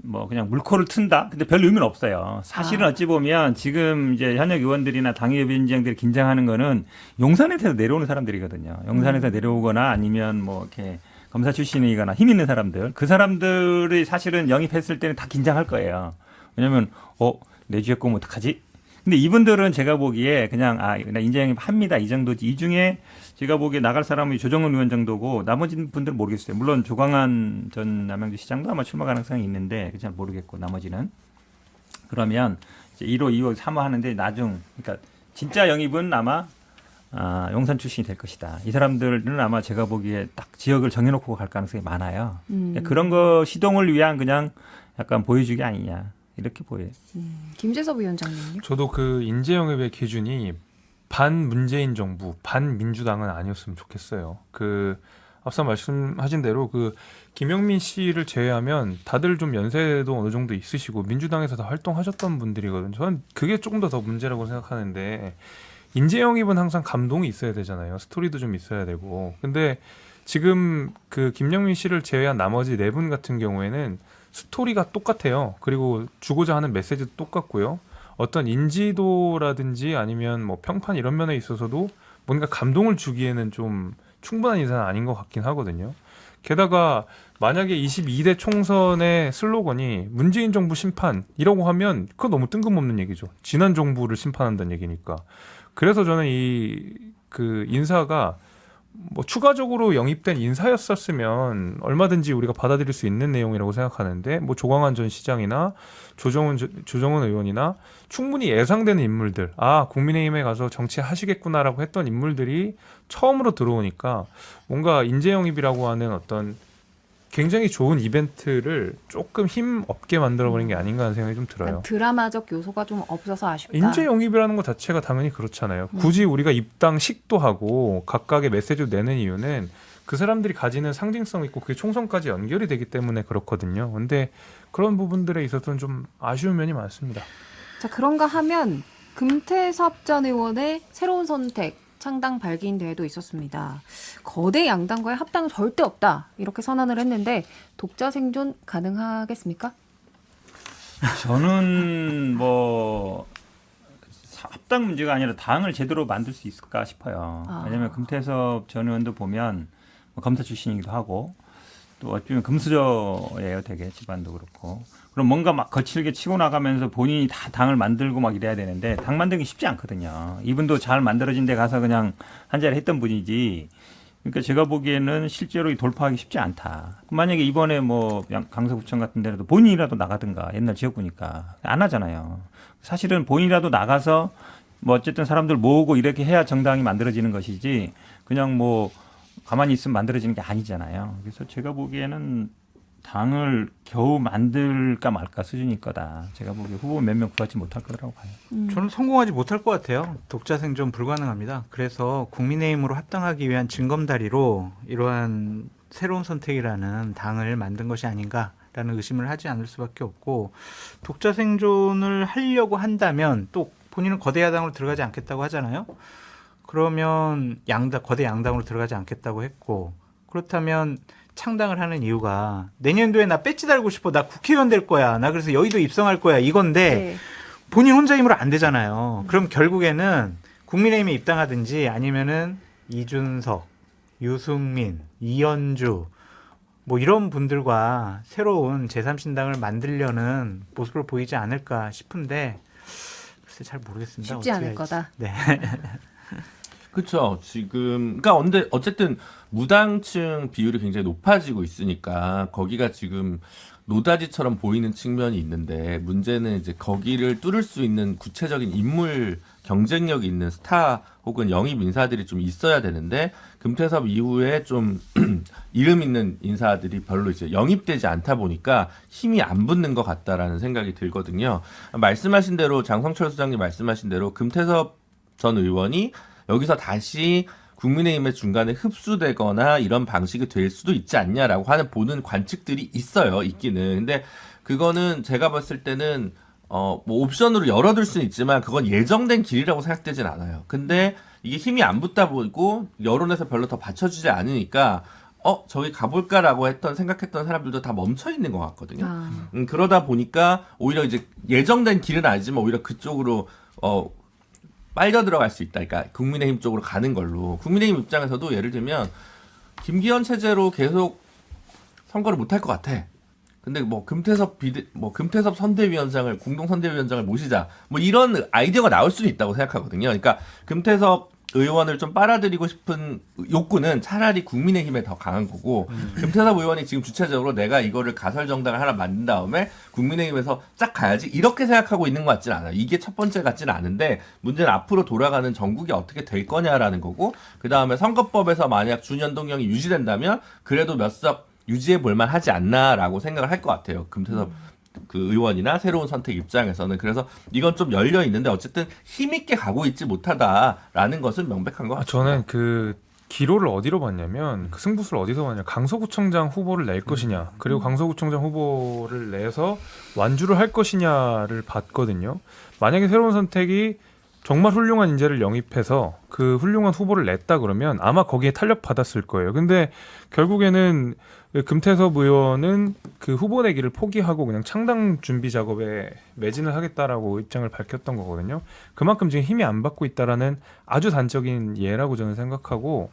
뭐 그냥 물꼬를 튼다. 근데 별 의미는 없어요. 사실은 어찌 보면 지금 이제 현역 의원들이나 당협위원장들이 긴장하는 거는 용산에서 내려오는 사람들이거든요. 용산에서 내려오거나 아니면 뭐 이렇게 검사 출신이거나 힘 있는 사람들. 그 사람들이 사실은 영입했을 때는 다 긴장할 거예요. 왜냐면 내 주에 꼬면 어떡하지? 근데 이분들은 제가 보기에 그냥 나 인재영입 합니다 이 정도지. 이 중에 제가 보기에 나갈 사람이 조정은 의원 정도고 나머지 분들은 모르겠어요. 물론 조광한 전 남양주시장도 아마 출마 가능성이 있는데 잘 모르겠고 나머지는. 그러면 이제 1호, 2호, 3호 하는데 그러니까 진짜 영입은 아마 용산 출신이 될 것이다. 이 사람들은 아마 제가 보기에 딱 지역을 정해놓고 갈 가능성이 많아요. 그런 거 시동을 위한 그냥 약간 보여주기 아니냐 이렇게 보여요. 김재섭 위원장님요? 저도 그 인재 영입의 기준이 반 문재인 정부, 반 민주당은 아니었으면 좋겠어요. 그 앞서 말씀하신 대로 그 김영민 씨를 제외하면 다들 좀 연세도 어느 정도 있으시고 민주당에서 다 활동하셨던 분들이거든요. 저는 그게 조금 더 문제라고 생각하는데 인재 영입은 항상 감동이 있어야 되잖아요. 스토리도 좀 있어야 되고. 근데 지금 그 김영민 씨를 제외한 나머지 네 분 같은 경우에는 스토리가 똑같아요. 그리고 주고자 하는 메시지도 똑같고요. 어떤 인지도라든지 아니면 뭐 평판 이런 면에 있어서도 뭔가 감동을 주기에는 좀 충분한 인사는 아닌 것 같긴 하거든요. 게다가 만약에 22대 총선의 슬로건이 문재인 정부 심판이라고 하면 그건 너무 뜬금없는 얘기죠. 지난 정부를 심판한다는 얘기니까. 그래서 저는 그 인사가 뭐 추가적으로 영입된 인사였었으면 얼마든지 우리가 받아들일 수 있는 내용이라고 생각하는데 뭐 조광한 전 시장이나 조정은 의원이나 충분히 예상되는 인물들, 국민의힘에 가서 정치하시겠구나라고 했던 인물들이 처음으로 들어오니까 뭔가 인재 영입이라고 하는 어떤 굉장히 좋은 이벤트를 조금 힘 없게 만들어버린 게 아닌가 하는 생각이 좀 들어요. 드라마적 요소가 좀 없어서 아쉽다. 인재 영입이라는 것 자체가 당연히 그렇잖아요. 굳이 우리가 입당식도 하고 각각의 메시지를 내는 이유는 그 사람들이 가지는 상징성 있고 그게 총선까지 연결이 되기 때문에 그렇거든요. 근데 그런 부분들에 있어서는 좀 아쉬운 면이 많습니다. 자, 그런가 하면 금태섭 전 의원의 새로운 선택 창당 발기인 대회도 있었습니다. 거대 양당과의 합당은 절대 없다 이렇게 선언을 했는데 독자 생존 가능하겠습니까? 저는 뭐 합당 문제가 아니라 당을 제대로 만들 수 있을까 싶어요. 왜냐하면 금태섭 전 의원도 보면 뭐 검사 출신이기도 하고 또 어쩌면 금수저예요, 되게 집안도 그렇고. 그럼 뭔가 막 거칠게 치고 나가면서 본인이 다 당을 만들고 막 이래야 되는데 당 만들기 쉽지 않거든요. 이분도 잘 만들어진 데 가서 그냥 한 자리 했던 분이지. 그러니까 제가 보기에는 실제로 돌파하기 쉽지 않다. 만약에 이번에 뭐 강서구청 같은 데라도 본인이라도 나가든가 옛날 지역구니까 안 하잖아요. 사실은 본인이라도 나가서 뭐 어쨌든 사람들 모으고 이렇게 해야 정당이 만들어지는 것이지 그냥 뭐 가만히 있으면 만들어지는 게 아니잖아요. 그래서 제가 보기에는 당을 겨우 만들까 말까 수준일 거다. 제가 보기에 후보 몇 명 구하지 못할 거라고 봐요. 저는 성공하지 못할 것 같아요. 독자 생존 불가능합니다. 그래서 국민의힘으로 합당하기 위한 징검다리로 이러한 새로운 선택이라는 당을 만든 것이 아닌가라는 의심을 하지 않을 수밖에 없고 독자 생존을 하려고 한다면 또 본인은 거대 야당으로 들어가지 않겠다고 하잖아요. 그러면 거대 양당으로 들어가지 않겠다고 했고 그렇다면 창당을 하는 이유가 내년도에 나 배지 달고 싶어. 나 국회의원 될 거야. 나 그래서 여의도 입성할 거야. 이건데 네. 본인 혼자 힘으로 안 되잖아요. 그럼 결국에는 국민의힘에 입당하든지 아니면은 이준석, 유승민, 이현주 뭐 이런 분들과 새로운 제3신당을 만들려는 모습을 보이지 않을까 싶은데 글쎄 잘 모르겠습니다. 쉽지 않을 할지. 거다. 네. 그렇죠. 지금 그러니까 어쨌든 무당층 비율이 굉장히 높아지고 있으니까 거기가 지금 노다지처럼 보이는 측면이 있는데 문제는 이제 거기를 뚫을 수 있는 구체적인 인물 경쟁력이 있는 스타 혹은 영입 인사들이 좀 있어야 되는데 금태섭 이후에 좀 이름 있는 인사들이 별로 이제 영입되지 않다 보니까 힘이 안 붙는 것 같다라는 생각이 들거든요. 말씀하신 대로 장성철 소장님 말씀하신 대로 금태섭 전 의원이 여기서 다시 국민의힘의 중간에 흡수되거나 이런 방식이 될 수도 있지 않냐라고 하는 보는 관측들이 있기는. 근데 그거는 제가 봤을 때는 뭐 옵션으로 열어둘 수는 있지만 그건 예정된 길이라고 생각되진 않아요. 근데 이게 힘이 안 붙다 보고 여론에서 별로 더 받쳐주지 않으니까 저기 가볼까라고 생각했던 사람들도 다 멈춰 있는 것 같거든요. 그러다 보니까 오히려 이제 예정된 길은 아니지만 오히려 그쪽으로 빨려 들어갈 수 있다. 그러니까 국민의힘 쪽으로 가는 걸로. 국민의힘 입장에서도 예를 들면 김기현 체제로 계속 선거를 못할 것 같아. 근데 뭐 금태섭 선대위원장을 공동 선대위원장을 모시자 뭐 이런 아이디어가 나올 수도 있다고 생각하거든요. 그러니까 금태섭 의원을 좀 빨아들이고 싶은 욕구는 차라리 국민의힘에 더 강한 거고 금태섭 의원이 지금 주체적으로 내가 이거를 가설 정당을 하나 만든 다음에 국민의힘에서 쫙 가야지 이렇게 생각하고 있는 것 같지는 않아요. 이게 첫 번째 같지는 않은데 문제는 앞으로 돌아가는 정국이 어떻게 될 거냐라는 거고 그 다음에 선거법에서 만약 준연동형이 유지된다면 그래도 몇 석 유지해 볼 만하지 않나라고 생각을 할 것 같아요. 금태섭 그 의원이나 새로운 선택 입장에서는. 그래서 이건 좀 열려 있는데 어쨌든 힘있게 가고 있지 못하다라는 것은 명백한 것 같습니다. 저는 그 기로를 어디로 봤냐면 그 승부수를 어디서 봤냐 강서구청장 후보를 낼 것이냐 그리고 강서구청장 후보를 내서 완주를 할 것이냐를 봤거든요. 만약에 새로운 선택이 정말 훌륭한 인재를 영입해서 그 훌륭한 후보를 냈다 그러면 아마 거기에 탄력 받았을 거예요. 근데 결국에는 금태섭 의원은 그 후보 내기를 포기하고 그냥 창당 준비 작업에 매진을 하겠다라고 입장을 밝혔던 거거든요. 그만큼 지금 힘이 안 받고 있다라는 아주 단적인 예라고 저는 생각하고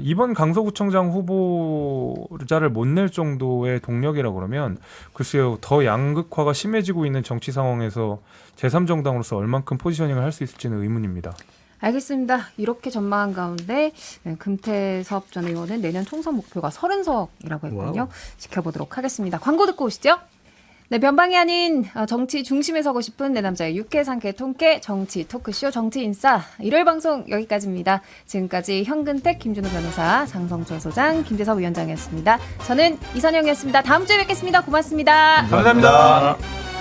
이번 강서구청장 후보자를 못 낼 정도의 동력이라 그러면 글쎄요 더 양극화가 심해지고 있는 정치 상황에서 제3정당으로서 얼만큼 포지셔닝을 할 수 있을지는 의문입니다. 알겠습니다. 이렇게 전망한 가운데 금태섭 전 의원은 내년 총선 목표가 30석이라고 했군요. 와우. 지켜보도록 하겠습니다. 광고 듣고 오시죠. 네, 변방이 아닌 정치 중심에 서고 싶은 내 남자의 유쾌 상쾌 통쾌 정치 토크쇼 정치인싸 일요일 방송 여기까지입니다. 지금까지 현근택, 김준호 변호사, 장성철 소장, 김대섭 위원장이었습니다. 저는 이선영이었습니다. 다음 주에 뵙겠습니다. 고맙습니다. 감사합니다.